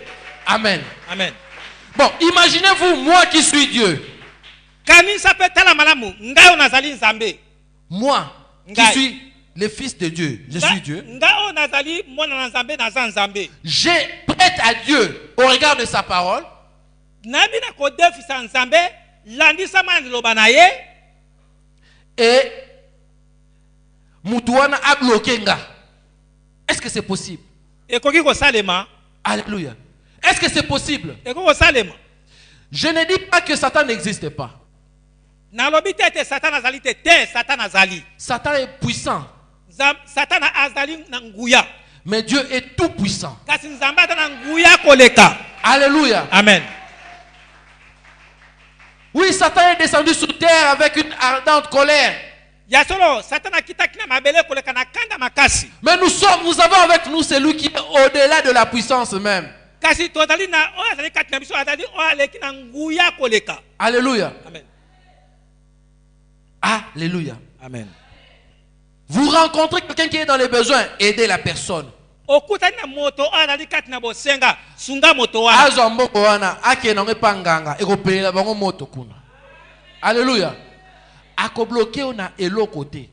Amen. Amen. Bon, imaginez-vous, moi qui suis Dieu. Kanisa pe tala malamu ngai nazali nzambe. Moi qui Ngai. suis le fils de Dieu, je suis Dieu. Ngai nazali mwana na nzambe naza nzambe. J'ai prête à Dieu au regard de sa parole. Nabi na kodefisa nzambe landisa mana liloba na ye. Et Moutouana a bloqué nga. Est-ce que c'est possible? Ekoki kosalema. Alléluia. Est-ce que c'est possible? Ekoki kosalema. Je ne dis pas que Satan n'existe pas. Nalobi te Satan azali te Satan azali. Satan est puissant. Satan azali na nguya. Mais Dieu est tout puissant. Kasi nzambe ata na nguya koleka. Alléluia. Amen. Oui, Satan est descendu sur terre avec une ardente colère. Ya solo Satan akita kina mabele koleka na kanda makasi. Mais nous avons avec nous celui qui est au-delà de la puissance même. Kasi tozali na o azali kati na biso azali o aleki na nguya koleka. Alléluia. Amen. Alléluia. Amen. Vous rencontrez quelqu'un qui est dans les besoins, aidez la personne. Okutani na moto o azali kati na bosenga sunga moto wana. Azo mboko wana ake na ngepa nganga ekopelela bango moto kuna. Alléluia. Ako bloqué on a elo côté.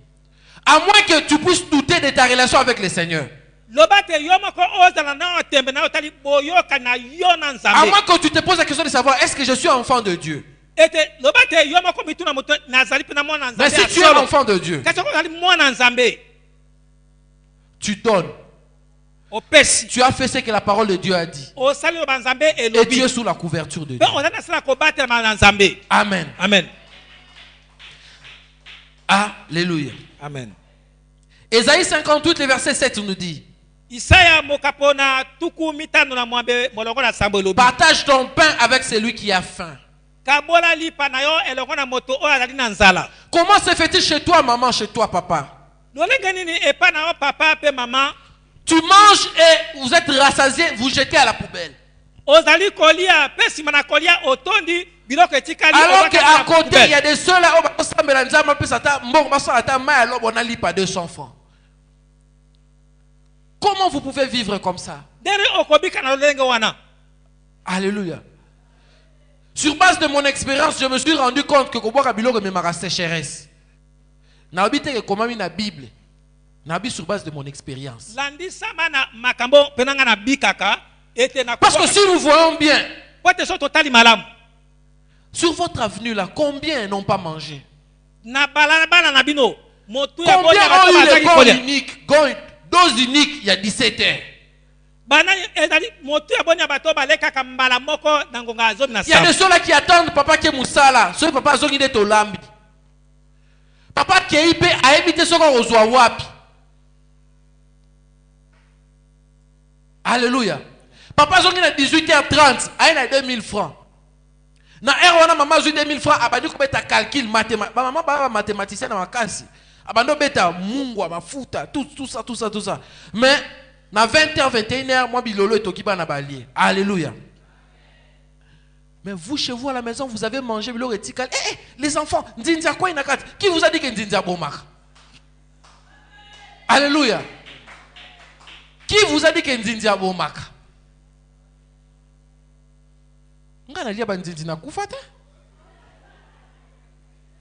À moins que tu puisses douter de ta relation avec le Seigneur. Lobate yomako ozala na tembe na otali boyoka na yona nzambe. À moins que tu te poses la question de savoir est-ce que je suis enfant de Dieu. Ete lobate yomako mituna moto nazali pena mwana nzambe. Mais si tu es enfant de Dieu, kasi ko zali mwana nzambe. tu donnes. Opesi. Tu as fait ce que la parole de Dieu a dit. Osali ba nzambe Et elobi. tu es sous la couverture de Pe Dieu. ozana sala ko batela na nzambe. Amen. Amen. Alléluia. Amen. Ésaïe 58, le verset 7 nous dit: Isaya mokapona tuku mitano na mwambe molongo na sambo elobi. partage ton pain avec celui qui a faim. Kabola lipa na yo elongo na moto o azali na nzala. Comment se fait-il chez toi, maman, chez toi, papa? Lolenge nini epa na yo papa pe mama. Tu manges et vous êtes rassasié, vous jetez à la poubelle. Ozali kolia pe sima na kolia otondi biloko etikali. Alors qu'à côté, il y a des sœurs là, pas 200 francs. Comment vous pouvez vivre comme ça? Alléluia. Sur base de mon expérience, je me suis rendu compte que Koboka Biloko me m'a sécheresse. N'habite que comment la Bible. N'habite sur base de mon expérience. Parce que si nous voyons bien, sur votre avenue là, combien n'ont pas mangé? Combien ont eu les corps uniques, dose unique il y a 17 heures? Il y a des ceux là qui attendent papa qui est moussala, ceux papa zongi de tolambi. Papa qui est hyper a évité ce qu'on reçoit wapi. Alléluia. Papa zongi na 18h30, a eu 2000 francs. Na erwana maman zui 2000 francs, abandi ko beta calcul mathématique. Maman ba mathématicien na makasi. Abando beta mungwa mafuta, tout ça. Mais na 20h 21h moi bilolo etokiba na balier. Alléluia. Mais vous chez vous à la maison vous avez mangé bilolo etikal. Les enfants, ndinza quoi inakat? Qui vous a dit que ndinza bomaka? Alléluia. Qui vous a dit que ndinza bomaka?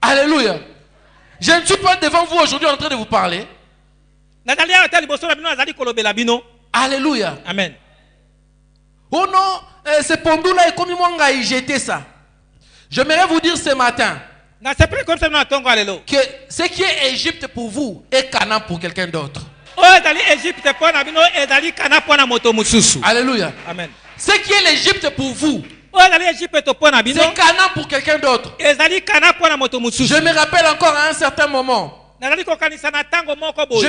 Alléluia. Je ne suis pas devant vous aujourd'hui en train de vous parler. Alléluia. Amen. Oh non, c'est Pondou là et comme moi on a jeté ça. J'aimerais vous dire ce matin que ce qui est Égypte pour vous est Canaan pour quelqu'un d'autre. Alléluia. Amen. Ce qui est l'Égypte pour vous, c'est Canaan pour quelqu'un d'autre. Je me rappelle encore à un certain moment. Je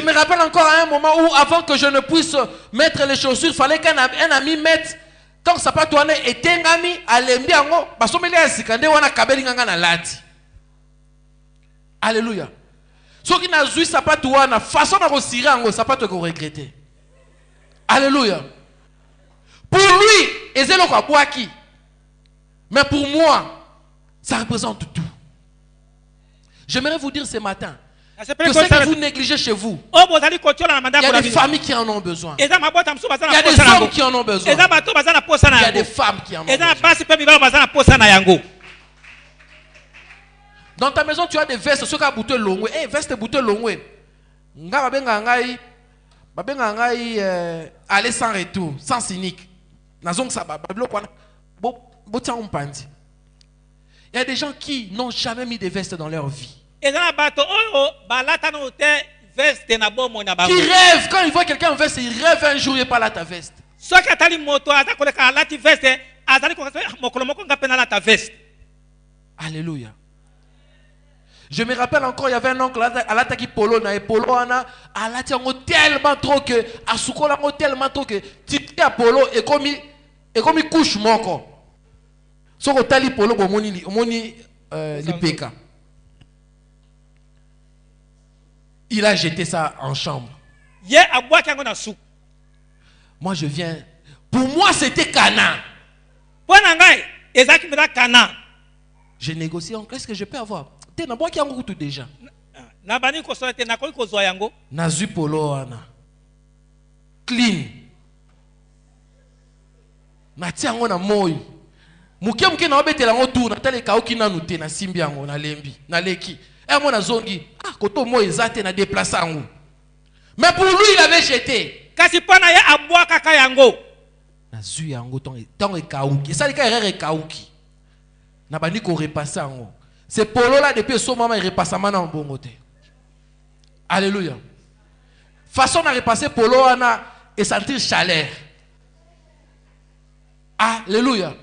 me rappelle encore à un moment où avant que je ne puisse mettre les chaussures, il fallait qu'un ami mette tant ça pas tourner et tengami alembi ango basomeli asikande wana kabeli nganga na lati. Alléluia. Ceux qui n'a joué ça pas wana façon na rosira ango ça pas te regretter. Alléluia. Pour lui, ezelo kwa boaki. Mais pour moi, ça représente tout. J'aimerais vous dire ce matin que que ce que vous négligez chez vous, il y a des familles qui en ont besoin. Il y a des hommes qui en ont besoin. Il y a des femmes qui en ont besoin. Dans ta maison, tu as des vestes. Ceux qui ont bouté longue. Eh, veste bouté longue. Aller sans retour, sans cynique. Il y a des gens qui n'ont jamais mis de vestes dans leur vie. Qui rêvent, quand ils voient quelqu'un en veste, ils rêvent un jour, il n'est pas là ta veste. Alléluia. Je me rappelle encore, il y avait un oncle à l'ataki polo, et polo ana, à la tellement trop que, à Soukola tellement trop que, tu es à polo et comme il couche moko. So ko tali polo bo moni lipeka. Il a jeté ça en chambre. Moi je viens. Pour moi c'était Cana. Je négocie. Qu'est-ce que je peux avoir? T'es na bois qui a un goût déjà. Nazu polo ana. Clean. Na tiango na moi. Muke na obetela ngo tour na tele kaoki na nute na simbi yango na lembi na leki. Et moi na zongi. Ah koto moi ezate na déplacer yango. Mais pour lui il avait jeté. Kasi pana ya abwa kaka yango. Na zu yango ton e kaoki. Ça lika erreur e kaoki. Na bandi ko repasser yango. Ce polo là depuis son maman il repasse mana en bongo te. Alléluia. Façon de repasser polo ana et sentir chaleur. Alléluia.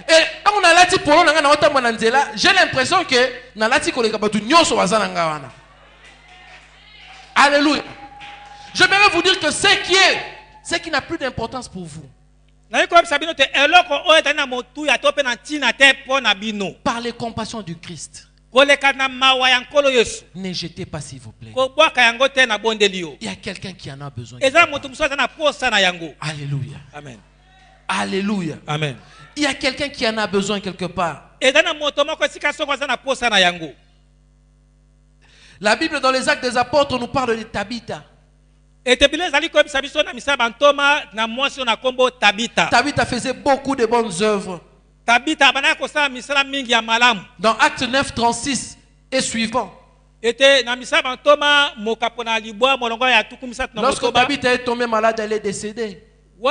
Et quand on a lati polo na ngana ota mwananzela, j'ai l'impression que na lati koleka batu nyonso wazana ngawana. Alléluia. Je vais vous dire que ce qui n'a plus d'importance pour vous. Par les compassions du Christ. Ne jetez pas s'il vous plaît. Il y a quelqu'un qui en a besoin. Alléluia. Amen. Alléluia. Amen. Il y a quelqu'un qui en a besoin quelque part. La Bible dans les Actes des Apôtres nous parle de Tabitha. Tabitha faisait beaucoup de bonnes œuvres. Dans Acte 9, 36 et suivant. Lorsque Tabitha est tombée malade, elle est décédée. Ils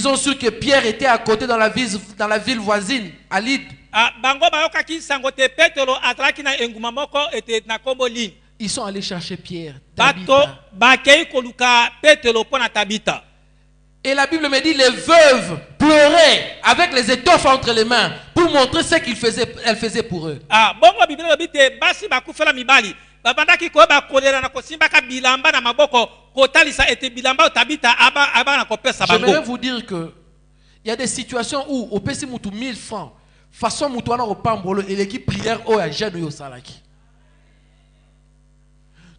ont su que Pierre était à côté dans la ville voisine, à Lydde. Ils sont allés chercher Pierre. Et la Bible me dit les veuves pleuraient avec les étoffes entre les mains pour montrer ce qu'elle faisait pour eux. J'aimerais vous dire que il y a des situations où au pesi mutu 1000 francs façon mutu wana opambolo et l'équipe prière au ya jeune yo salaki.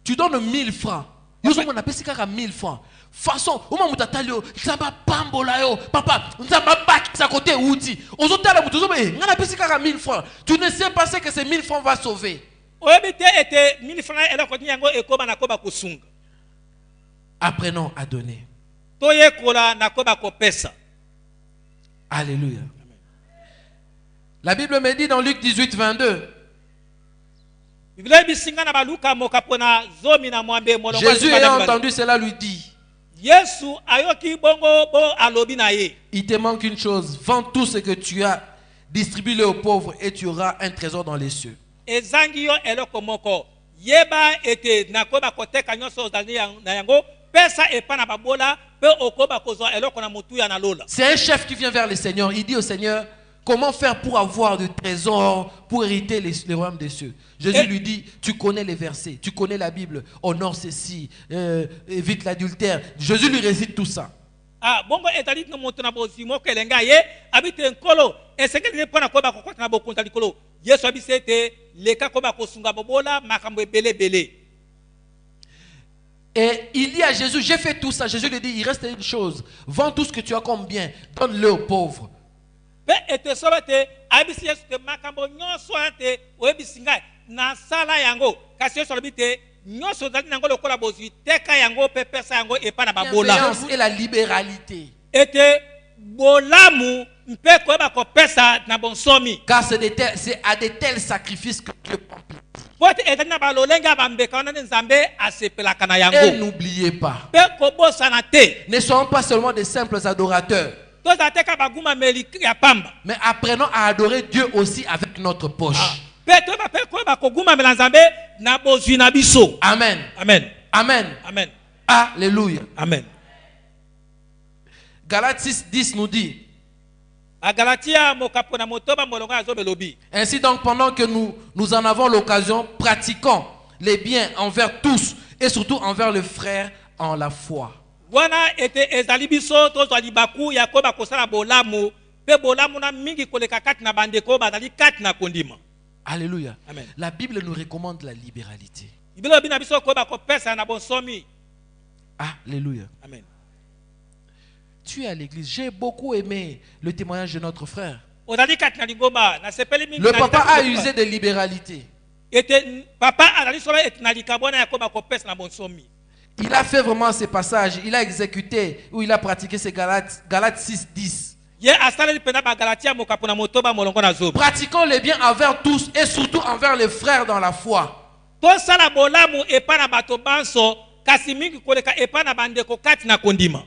Tu donnes 1000 francs. Yoso mon appelle kaka 1000 francs. Façon au moment mutatali yo zamba pambola yo papa zamba bak sa côté outi. Ozotala mutu zo be ngana appelle kaka 1000 francs. Tu ne sais pas ce que ces 1000 francs va sauver. Apprenons à donner. Alléluia. La Bible me dit dans Luc 18, 22. Jésus ayant entendu cela lui dit, il te manque une chose, vends tout ce que tu as, distribue-le aux pauvres et tu auras un trésor dans les cieux. C'est un chef qui vient vers le Seigneur. Il dit au Seigneur, comment faire pour avoir de trésors, pour hériter les royaumes des cieux? Jésus lui dit, tu connais les versets, tu connais la Bible, honore ceci, évite l'adultère. Jésus lui récite tout ça. Et il dit à Jésus, j'ai fait tout ça. Jésus lui dit, il reste une chose. Vends tout ce que tu as comme bien, donne-le aux pauvres. abisi yesu te makambo nyonso wana te oyebisi ngai nasala yango kasi yesu alobi te nyonso ozali nango lokola bozwi teka yango mpe pesa yango epai na babolamu Bienveillance et la libéralité. ete bolamu mpe koyeba kopesa na bonsomi Car c'est à de tels sacrifices que Dieu prend plaisir. po ete ezali na balolenge ya bambeka wana nde nzambe asepelaka na Et yango n'oubliez pas, mpe kobosana te ne soyons pas seulement des simples adorateurs, tozala te kaka bagumameli ya pamba mais apprenons à adorer Dieu aussi avec notre poche. mpe toyeba mpe koyeba kogumamela nzambe na bozwi na biso Amen. amen Amen. amen Alléluia. amen Galates 6:10 nous dit, agalatia mokapo na motoba molongo azobe lobi ainsi donc pendant que nous en avons l'occasion, pratiquons les biens envers tous et surtout envers le frère en la foi. wana ete ezali biso tozwa libaku ya koyeba kosala bolamu mpe bolamu na mingi koleka kati na bandeko bazali kati na kondima Alléluia. Amen. La Bible nous recommande la libéralité. ibilo lobi na biso koyeba kopesa na bonsomi Alléluia. amen Tu es à l'église. J'ai beaucoup aimé le témoignage de notre frère. ozali kati na lingomba nasepeli mingi Le na papa likambo a ya usé de libéralité. ete papa azali solo ete na likambo wana ya koyeba kopesa na bonsomi Il a fait vraiment ces passages. Il a exécuté ou il a pratiqué ces Galates 6:10. ye asaleli mpenza bagalatia mokapo na motoba molongo na zobe Pratiquons les biens envers tous et surtout envers les frères dans la foi. tosala bolamu epai na bato banso kasi mingi koleka epai na bandeko kati na kondima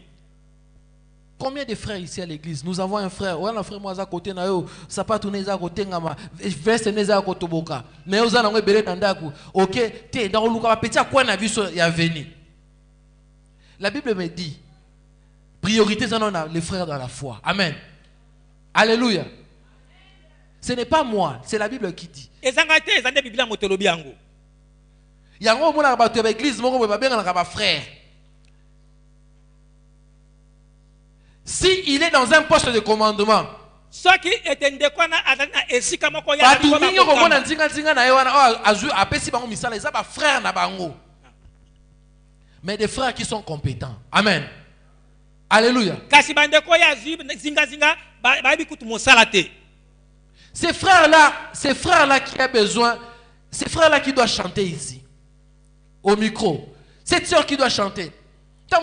Combien de frères ici à l'église? Nous avons un frère. Ouais, un frère moi à côté na yo, ça pas tourner à côté ngama, veste neza à côté boka. Mais aux anango belé nandaku. OK, té dans luka petit à quoi na vu ya venu. La Bible me dit priorité les frères dans la foi. Amen. Alléluia. Ce n'est pas moi, c'est la Bible qui dit. ezanga te eza nde biblia moto elobi yango Yango mona ba to ba église moko ba benga na ba frère. Si il est dans un poste de commandement, soki ete ndeko wana azali na esika moko ya batu mingi komona nzinga na ye wana azu apesi bango misala eza ba frère na bango. Mais des frères qui sont compétents. Amen. Alléluia. kasi bandeko ya zwi zingazinga bayebi kutu mosala te Ces frères-là qui a besoin, ces frères-là qui doivent chanter ici, au micro. Cette sœur qui doit chanter. Toi,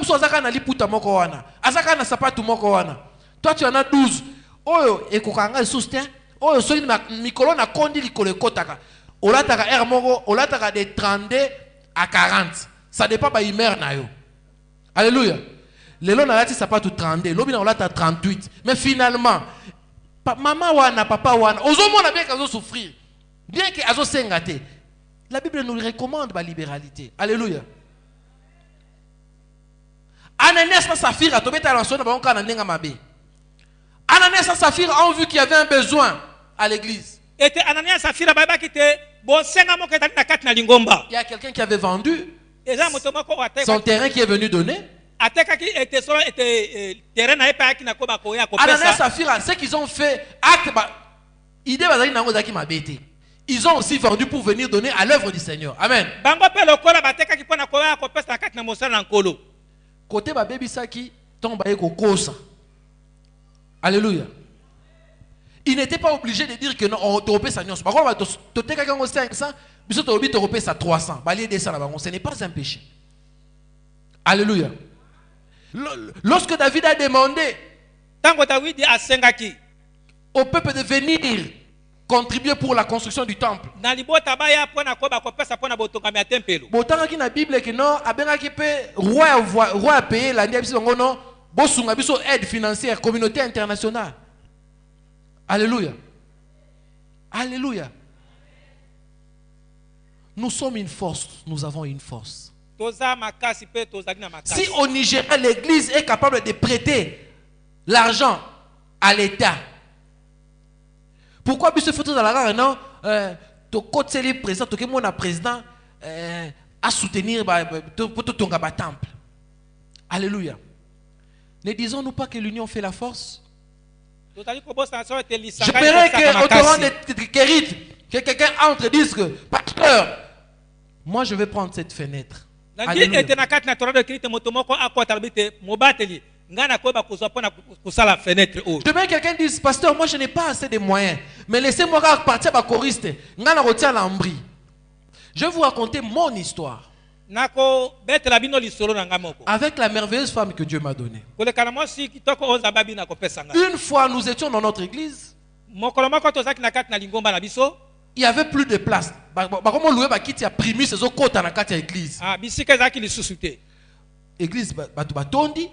tu en as 12. Oyo, ekokanga soutien. Oyo, soy mikolo na kondi likolo kotaka. Olataka air moko, olataka de 32 à 40. Ça dépend ba imer na yo. Alléluia. Lelo na lati sapatu 32, lobi na olata 38. Mais finalement, maman wana, papa wana, ozomona bien qu'azo souffrir. Bien qu'azo sengate. La Bible nous recommande la libéralité. Alléluia. Ananias et Saphira, tobeta la sonne ba na nenga mabe. Ananias et Saphira ont vu qu'il y avait un besoin à l'église. ete anania safira bayebaki te bosenga moko ezali na kati na lingomba Il y a quelqu'un qui avait vendu eza moto moko son terrain qui est venu donner. atekaki ete solo ete terrain na ye mpe ayaki na koba koya Ananias et kopesa Saphira, ce qu'ils ont fait, acte, idée bazali nango zaki mabete. Ils ont aussi vendu pour venir donner à l'œuvre du Seigneur. Amen. bango mpe lokola batekaki mpo na koya kopesa na kati na mosala na nkolo Côté ba baby saki, tomba eko kosa. Alléluia. Il n'était pas obligé de dire que non, on te repère ça. Par contre, tu te quelqu'un au 500, puis tu te repère ça 300. Ce n'est pas un péché. Alléluia. Lorsque David a demandé ntango dawidi asengaki au peuple de venir contribuer pour la construction du temple, na libota baya mpo na koba kopesa mpo na botongami ya tempelo botangaki na Bible que non, abengaki pe roi a payé la ndie biso non, bosunga biso aide financière, communauté internationale. Alléluia. Alléluia. Nous sommes une force, nous avons une force. toza makasi mpe tozali na makasi Si au Nigeria, l'église est capable de prêter l'argent à l'État, pourquoi biso faut dans la rare non to côté le président to que mon président à soutenir pour tonga ba temple. Alléluia. Ne disons-nous pas que l'union fait la force? tozali kobosana so ete Je lisanga paierais ekosaka qu'au torrent makasi de Kérit, que quelqu'un entre et dise que, pasteur, moi je vais prendre cette fenêtre. nangi Alléluia. ete na kati na torado kirite moto moko akota lobi te mobateli nga nakoyeba kozwa mpona kosala fenêtre oyo. Demain, quelqu'un dit, pasteur, moi je n'ai pas assez de moyens, mais laissez-moi partir à choriste. Nga na rotia l'ambri. Je vais vous raconter mon histoire. Nako betela bino lisolo na nga moko. Avec la merveilleuse femme que Dieu m'a donnée. Kolekana mwasi kitoko onza babi na kopesa nga. Une fois, nous étions dans notre église. Mokolo moko tozaki na kati na lingomba na biso. Il n'y avait plus de place. Comment louer bakiti a primus ces autres na kati ya église. Ah, bisika ezaki lisusu te. Église batu batondi.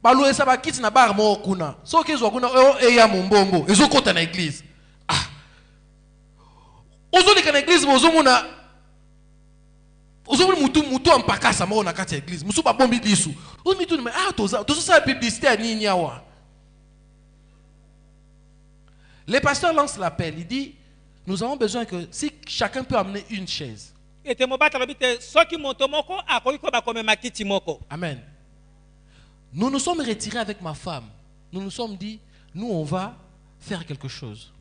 Ba louer ça bakiti na bar mo kuna. So ke zo kuna eya mombombo. Ezo kota na église. Ah. Ozo na église bozo mona. Ozo mutu ampakasa mo na kati ya église. Musu ba bombi lisu. Ozo mitu mais ah toza ça publicité à nini yawa. Le pasteur lance l'appel, il dit nous avons besoin que si chacun peut amener une chaise. Amen. Nous nous sommes retirés avec ma femme. Nous nous sommes dit, nous on va faire quelque chose.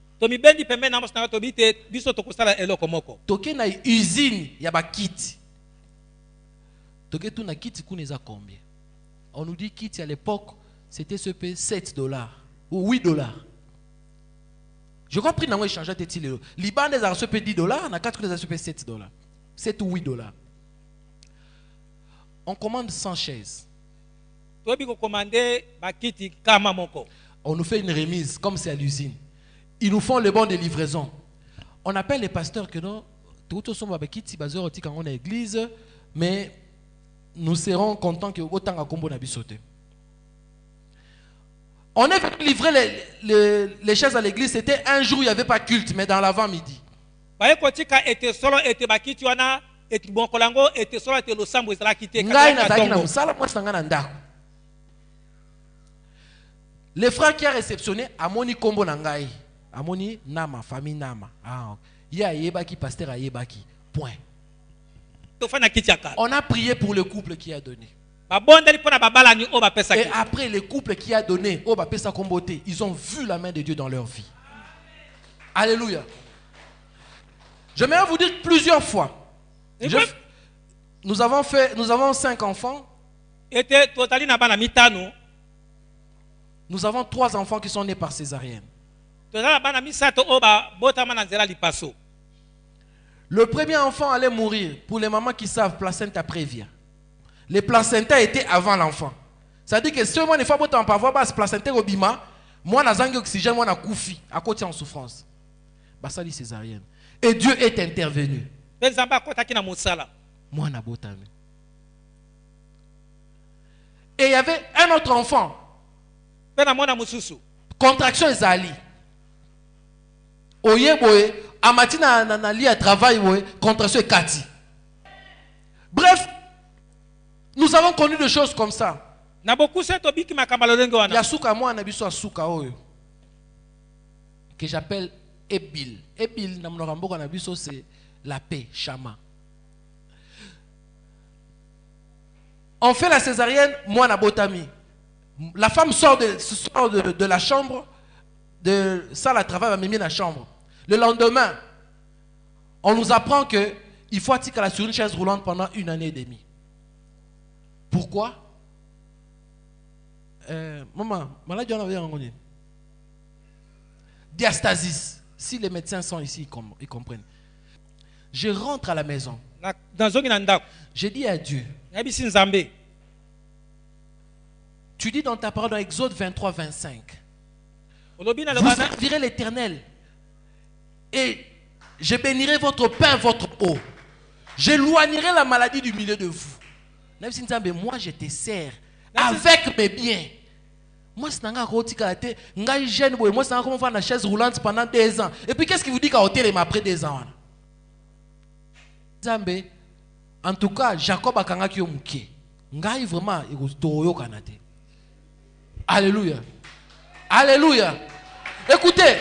Toke na usine ya ba kit. Toke tu na kit kuneza combien? On nous dit kit à l'époque c'était ce peu $7 ou $8. Je crois que le prix n'a changé de style. Liban des a reçu $10, na 4 les a reçu $7. 7 ou $8. On commande 100 chaises. On nous fait une remise comme c'est à l'usine. Ils nous font le bon de livraison. On appelle les pasteurs que non, tout sommes avec qui bazeur oti quand on est église, mais nous serons contents que autant à combo na bisoté. On est venu livrer les chaises à l'église. C'était un jour où il n'y avait pas culte, mais dans l'avant-midi. Le frère qui a réceptionné Amoni Kombo Nangai. Amoni Nama, famille Nama. Ah, il y a Yebaki, pasteur à Yebaki. Point. On a prié pour le couple qui a donné. Et après le couple qui a donné, ils ont vu la main de Dieu dans leur vie. Alléluia. J'aimerais vous dire plusieurs fois. Nous avons 5 enfants. Nous avons 3 enfants qui sont nés par césarienne. Le premier enfant allait mourir. Pour les mamans qui savent, placenta prévia. Le placenta était avant l'enfant. Ça veut dire que si moi ne fais pas en avoir ce placenta au bima, moi na zangi oxygène, moi na koufi, à côté en souffrance. Bah ça dit césarienne. Et Dieu est intervenu. Moi na botami. Et il y avait un autre enfant. Contraction ezali. Oye boye, amati na li à travail boye, contraction kati. Bref, nous avons connu des choses comme ça. Yasuka moi na biso asuka oyo que j'appelle Ebil. Ebil na mnorambo na biso c'est la paix, Shama. On fait la césarienne, moi na botami. La femme sort de la chambre de salle à travail, va me mettre dans la chambre. Le lendemain, on nous apprend que il faut attirer sur une chaise roulante pendant 1 année et demie. Pourquoi? Maman, maladie on avait diastasis. Si les médecins sont ici, ils comprennent. Je rentre à la maison. Je dis à Dieu. Tu dis dans ta parole dans Exode 23, 25. Vous servirez l'Éternel. Et je bénirai votre pain, votre eau. J'éloignerai la maladie du milieu de vous. Moi je te sers avec mes biens. Moi c'est un gars jeune, moi c'est un gars qui la chaise roulante pendant 2 ans. Et puis qu'est-ce qui vous dit qu'à hôtel après 2 ans? En tout cas, Jacob a kanga ki omuke. Ngai vraiment ego kanate. Alléluia. Alléluia. Écoutez,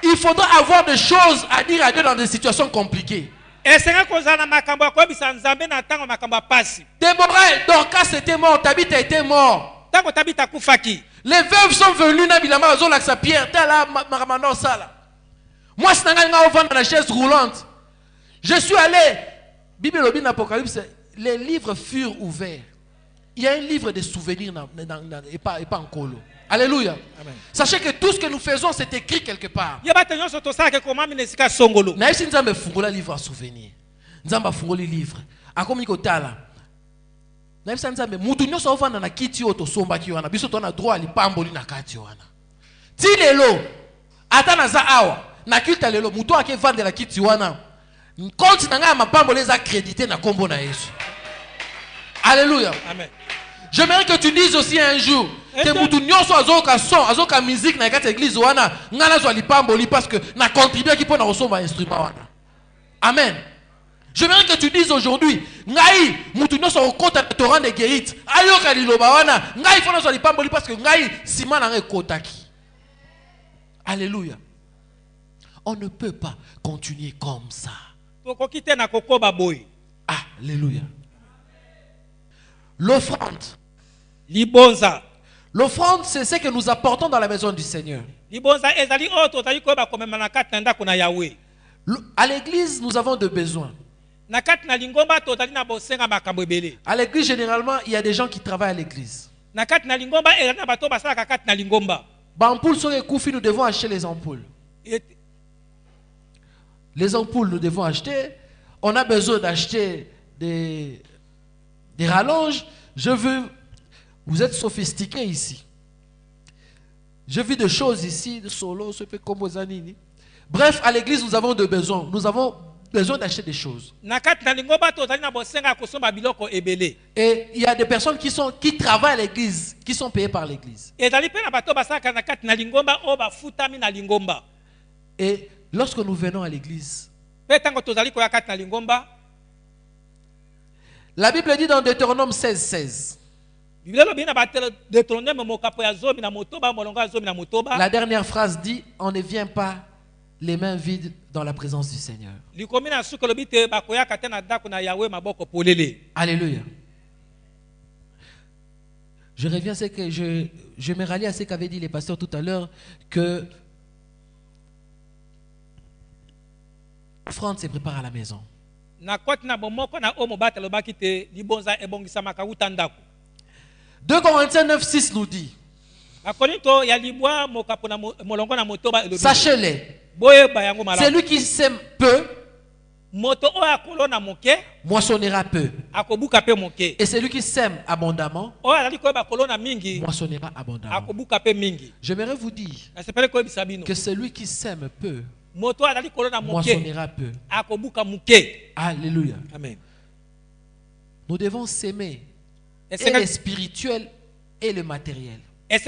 il faudra avoir des choses à dire à Dieu dans des situations compliquées. Déborah et Dorcas étaient morts, Tabitha était mort. Les veuves sont venues na bilama zo laksa Pierre, tala maramano sala. Moi c'est nga vendre dans la chaise roulante. Je suis allé, Bible Lobin Apocalypse, les livres furent ouverts. Il y a un livre de souvenirs et pas en colo. Alléluia. Amen. Sachez que tout ce que nous faisons, c'est écrit quelque part. Yeba tenyo soto sa ke koma minesika songolo. Na esi nzambe fungola livre à souvenir. Nzambe fungoli livre. Akomi kotala. Na esi nzambe mutu nyoso ofanda na kiti oto somba ki wana. Biso tona droit lipamboli na kati wana. Ti lelo ata na za awa na culte lelo mutu ake vande la kiti wana. Compte na nga mapamboli za crédité na kombo na Yesu. Alléluia. Amen. J'aimerais que tu dises aussi un jour que mutu nyoso azoka son, azoka musique na kati église wana, ngana zo lipamboli parce que na contribuer ki po na resomba instrument wana. Amen. J'aimerais que tu dises aujourd'hui, ngai mutu nyoso okota torrent de guérite, ayoka liloba wana, ngai fona zo lipamboli parce que ngai sima na ngai kotaki. Alléluia. On ne peut pas continuer comme ça. Tokoki te na kokoba boy. Alléluia. L'offrande. Libonza. L'offrande, c'est ce que nous apportons dans la maison du Seigneur. Libonza ezali oto tali ko ba komema na kati na ndako na Yahweh. À l'église, nous avons deux besoins. Na kati na lingomba to tali na bosenga makambo ebele. À l'église, généralement, il y a des gens qui travaillent à l'église. Na kati na lingomba ezali na bato basala ka kati na lingomba. Bampoule sont koufi, nous devons acheter les ampoules. Les ampoules, nous devons acheter. On a besoin d'acheter des rallonges. Vous êtes sophistiqués ici. Je vis des choses ici, de solo, ce fait comme aux anini. Bref, à l'église, nous avons deux besoins. Nous avons besoin d'acheter des choses. Et il y a des personnes qui travaillent à l'église, qui sont payées par l'église. Et lorsque nous venons à l'église, la Bible dit dans Deutéronome 16:16. La dernière phrase dit, on ne vient pas les mains vides dans la présence du Seigneur. Alléluia. Je reviens à ce que je me rallie à ce qu'avaient dit les pasteurs tout à l'heure, que l'offrande se prépare à la maison. 2 Corinthiens 9:6 nous dit, sachez-le, celui qui sème peu moissonnera peu, et celui qui sème abondamment moissonnera abondamment. J'aimerais vous dire que celui qui sème peu moissonnera peu. Alléluia. Amen. Nous devons s'aimer, et le spirituel et le matériel. Il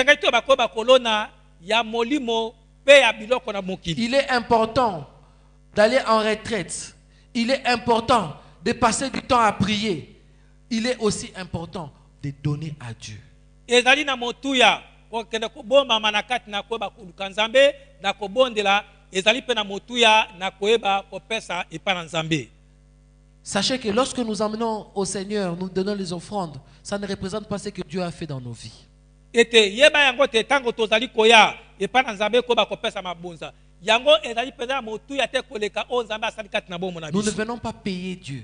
est important d'aller en retraite. Il est important de passer du temps à prier. Il est aussi important de donner à Dieu. Sachez que lorsque nous emmenons au Seigneur, nous donnons les offrandes, ça ne représente pas ce que Dieu a fait dans nos vies. Nous ne venons pas payer Dieu.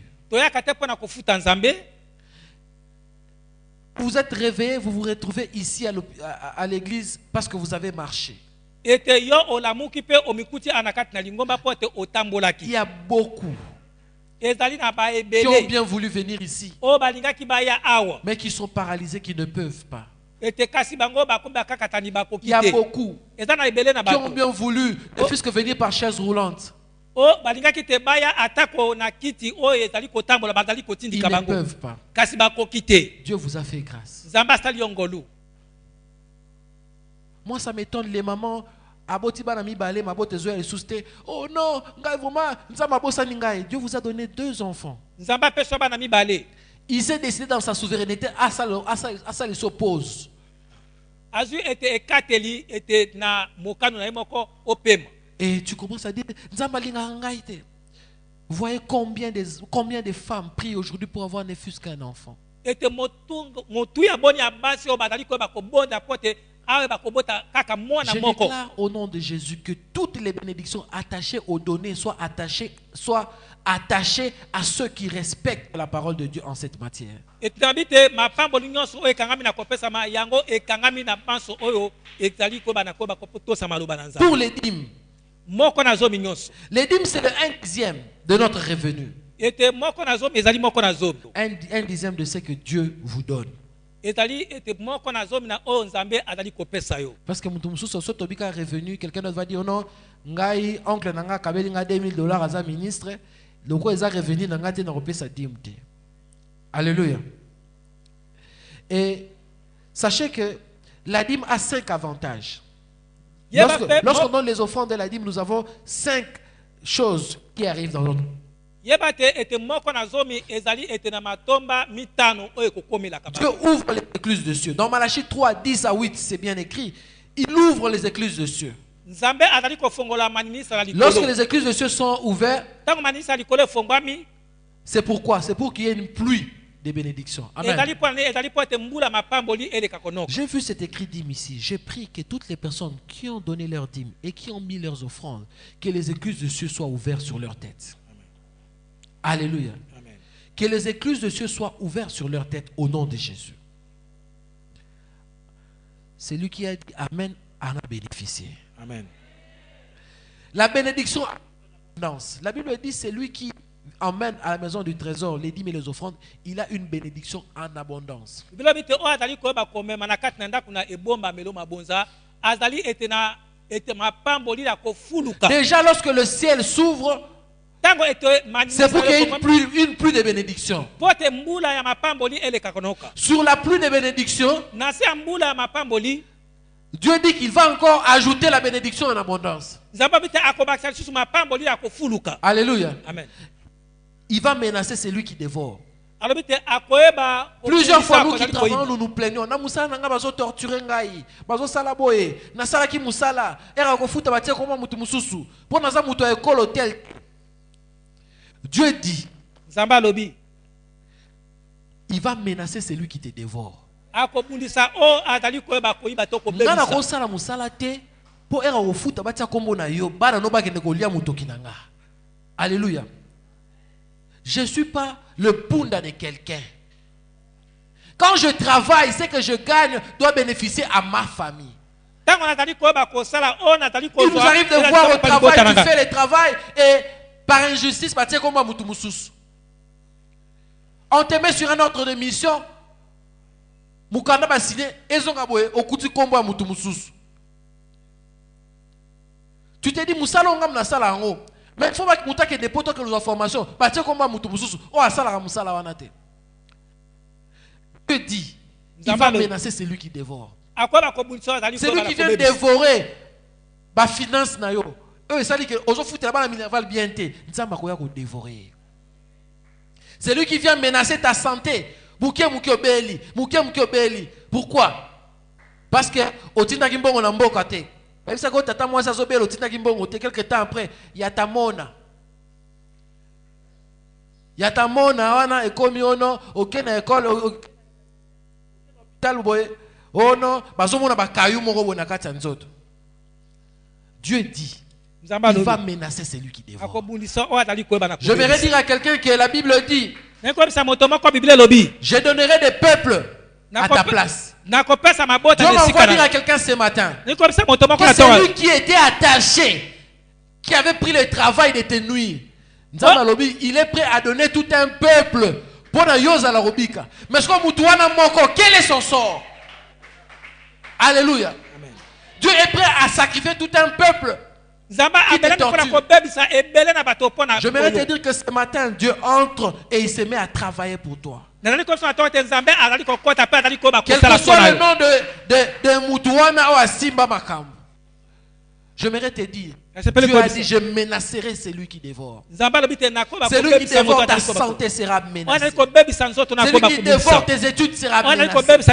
Vous êtes réveillés, vous vous retrouvez ici à l'église parce que vous avez marché. Il y a beaucoup qui ont bien voulu venir ici, mais qui sont paralysés, qui ne peuvent pas. Il y a beaucoup qui ont bien voulu, puisque venir par chaise roulante, ils ne peuvent pas. Dieu vous a fait grâce. Moi, ça m'étonne, les mamans. Oh non, Dieu vous a donné 2 enfants. Il s'est décidé dans sa souveraineté à ça il s'oppose. Et tu commences à dire, vous voyez combien de femmes prient aujourd'hui pour avoir ne fût-ce qu'un enfant. awe bakobota kaka mwana Je moko. déclare au nom de Jésus que toutes les bénédictions attachées aux données soient attachées à ceux qui respectent la parole de Dieu en cette matière. Etabite mapamboli nyonso oyo ekangami na kopesa ma yango ekangami na panso oyo ezali ko bana ko bakotosa maloba na Nzambe. Pour les dîmes, Moko na zomi nyonso. les dîmes c'est le 1/10 de notre revenu. Ete moko na zomi ezali moko na zomi. Un dixième de ce que Dieu vous donne. Ezali ete moko na zomi na oyo Nzambe azali kopesa yo. Parce que mutu mususu so tobika revenu, quelqu'un d'autre va dire oh non, ngai oncle nanga kabeli nga $2000 aza ministre, loko eza revenu nanga te na kopesa dîme te. Alléluia. Et sachez que la dîme a 5 avantages. Lorsqu'on donne les offrandes de la dîme, nous avons 5 choses qui arrivent dans notre vie. Ete moko na zomi ezali ete na matomba mitano oyo kokomela kabisa. Dieu ouvre les écluses de cieux. Dans Malachie 3, 10 à 8, c'est bien écrit. Il ouvre les écluses de cieux. Nzambe azali kofongola maninisa la likolo. Lorsque les écluses de cieux sont ouvertes, tango maninisa likolo efongwami, c'est pourquoi? C'est pour qu'il y ait une pluie de bénédictions. Amen. J'ai vu cet écrit dîme ici. J'ai prié que toutes les personnes qui ont donné leur dîme et qui ont mis leurs offrandes, que les écluses de cieux soient ouvertes sur leur tête. Alléluia. Amen. Que les écluses de cieux soient ouvertes sur leur tête au nom de Jésus. Celui qui a dit Amen en a bénéficié. Amen. La bénédiction, la Bible dit c'est lui qui emmène à la maison du trésor les dîmes et les offrandes, il a une bénédiction en abondance. Déjà lorsque le ciel s'ouvre, c'est pour qu'il y ait une pluie de bénédiction. Sur la pluie de bénédiction, Dieu dit qu'il va encore ajouter la bénédiction en abondance. Alléluia. Amen. Il va menacer celui qui dévore. Plusieurs fois, nous qui travaillons, nous nous plaignons. Na musala nanga bazo torturer ngai, bazo sala boye, na sala ki musala, era ko futa batie koma mutu mususu. Po na za mutu école hôtel. Dieu dit, il va menacer celui qui te dévore. Nana ko sala musala te, po era ko futa batie kombo na yo, bana no bakende ko lia mutu kinanga. Alléluia. Je ne suis pas le punda de quelqu'un. Quand je travaille, ce que je gagne doit bénéficier à ma famille. Il nous arrive de voir au travail, tu fais le travail et par injustice, on te met sur un ordre de mission. Tu te dis, Moussala ongam na sala ango. Mais il faut que des potes que nous informations. Parce que comme Dieu dit, il va menacer celui qui dévore. Celui qui vient dévorer ma finance na yo. Eux ça dit que aux autres la minerval bien té. Nzamba koya ko dévorer. Celui qui vient menacer ta santé. Muke obeli. Pourquoi? Parce que otinda kimbongo na mboka te. Même si tata moi ça zobelo tina kimbongo te quelque temps après yatamona wana ekomi ono okena école talboy ono bazomona bakayu moko bona kati nzoto. Dieu dit il va menacer celui qui dévore. Je vais dire à quelqu'un que la Bible dit je donnerai des peuples à ta place. Dieu m'envoie dire à quelqu'un ce matin que celui qui était attaché, qui avait pris le travail de te nuire, il est prêt à donner tout un peuple pour la yosa la robika. Mais quel est son sort? Alléluia. Amen. Dieu est prêt à sacrifier tout un peuple. Je vais te dire que ce matin, Dieu entre et il se met à travailler pour toi. Quel que soit le nom de Moutouana ou Asimba Makam, j'aimerais te dire, Dieu a dit, je menacerai celui qui dévore. Celui qui dévore ta santé sera menacé. Celui qui dévore tes études sera menacé.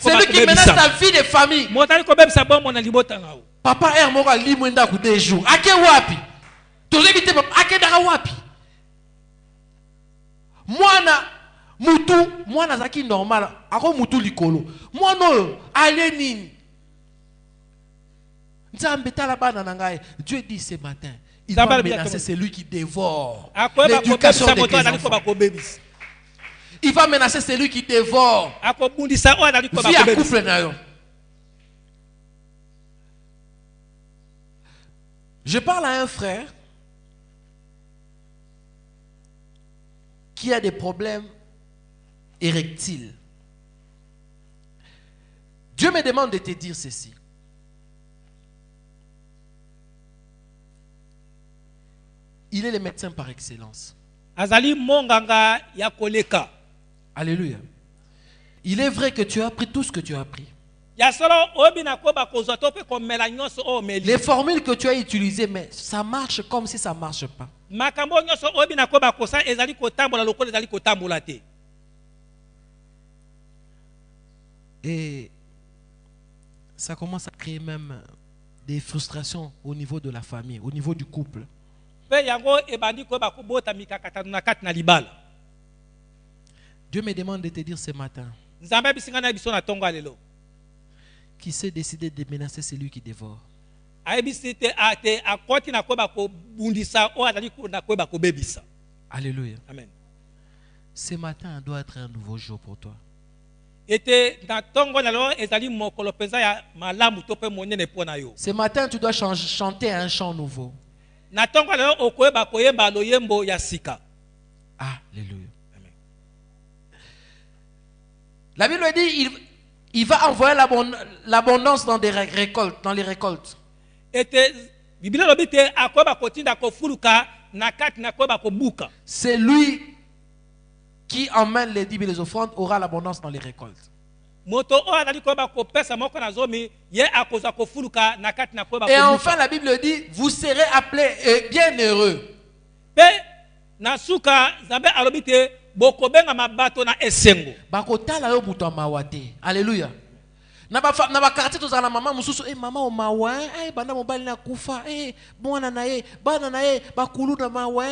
Celui qui menace ta vie de famille. Papa er moko alimwenda ku 2 jours. Ake wapi? Tozebite papa ake dara wapi? Mwana zaki normal, ako mutu likolo. Mwana ale nini? Dieu dit ce matin, il va menacer celui qui dévore Akoyeba l'éducation kobebisa de moto tes azali ko enfants. bakobebisa. Il va menacer celui qui dévore Akobundisa oyo azali ko vie à bakobebisa. couple na yo. Je parle à un frère qui a des problèmes érectiles. Dieu me demande de te dire ceci. Il est le médecin par excellence. Azali monganga ya koleka. Alléluia. Il est vrai que tu as appris tout ce que tu as appris. Ya solo obina ko bakozwa to pe ko mela nyonso o meli. Les formules que tu as utilisées, mais ça marche comme si ça ne marche pas. Makambo nyonso obina ko bakosa ezali ko tambola lokola ezali ko tambola te. Et ça commence à créer même des frustrations au niveau de la famille, au niveau du couple. Pe yango ebandi ko bakobota mikakata na kati na libala. Dieu me demande de te dire ce matin, Nzambe bisinga na biso na tongo lelo. qui s'est décidé de menacer celui qui dévore. Ayebisite ate akoti na ko bakobundisa o azali ko na ko bakobebisa. Alléluia. Amen. Ce matin doit être un nouveau jour pour toi. Ete na tongo na lo ezali mokolo penza ya malamu to pe monene pona yo. Ce matin, tu dois chanter un chant nouveau. Na tongo na lo okoyeba koyemba loyembo ya sika. Alléluia. Amen. La Bible dit, il va envoyer l'abondance dans les récoltes. Ete Biblia lobite akoyeba kotinda kofuluka na kati na koyeba kobuka. C'est lui qui emmène les dîmes et les offrandes aura l'abondance dans les récoltes. Moto o azali koyeba kopesa moko na zomi ye akozwa kofuluka na kati na koyeba Et kobuka. enfin, la Bible dit, vous serez appelés bienheureux. Pe na suka Nzambe alobite bokobenga mabato na esengo. Bakotala yo mutu amawate. Alléluia. Na ba quartier to zala mama mususu mama o mawa banda mobali na kufa bwana na ye bana na ye bakulu na mawa.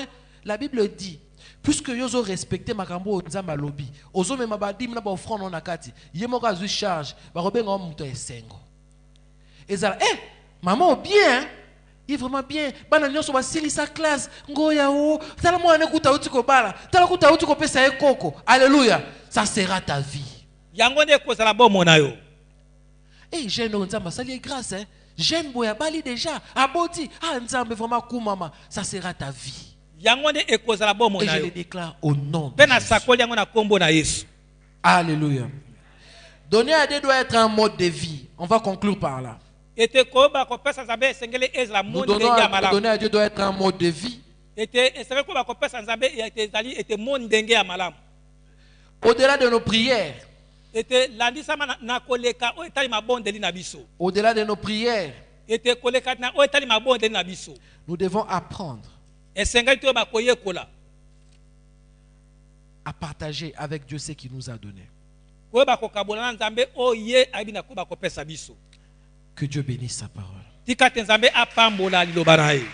La Bible dit, puisque yozo respecté makambo nzamba lobi ozo mema badim na ba offrande na kati ye moko azui charge bakobenga mutu esengo. Ezala maman o bien, il est vraiment bien. Bana nyonso basili sa classe ngoya o tala mwana kuta uti ko bala tala kuta uti ko pesa ye koko. Alléluia. Ça sera ta vie. Yango ne kozala bomo na yo. Jeune nzamba sali grâce jeune boya bali déjà aboti nzambe vraiment kumama, ça sera ta vie. Yango ne ekozala bomo Et na je yo. le déclare au nom de Pena Jésus. sakoli yango na kombo na Yesu. Alléluia. Donner à Dieu doit être un mode de vie. On va conclure par là. Ete koba ko pesa Nzambe esengeli ezala Nous monde donnons ndenge ya à, malamu. donner à Dieu doit être un mode de vie. Ete esengeli koba ko pesa Nzambe ete ezali ete monde ndenge ya malamu. Au-delà de nos prières, Ete landisa na koleka o etali mabondeli na biso. au-delà de nos prières, Ete koleka na o etali mabondeli na biso. nous devons apprendre Esengeli to ba koyekola. à partager avec Dieu ce qu'il nous a donné. Koba ko kabola na Nzambe o ye abina koba ko pesa biso. Que Dieu bénisse sa parole. Tika te Nzambe apambola liloba na ye.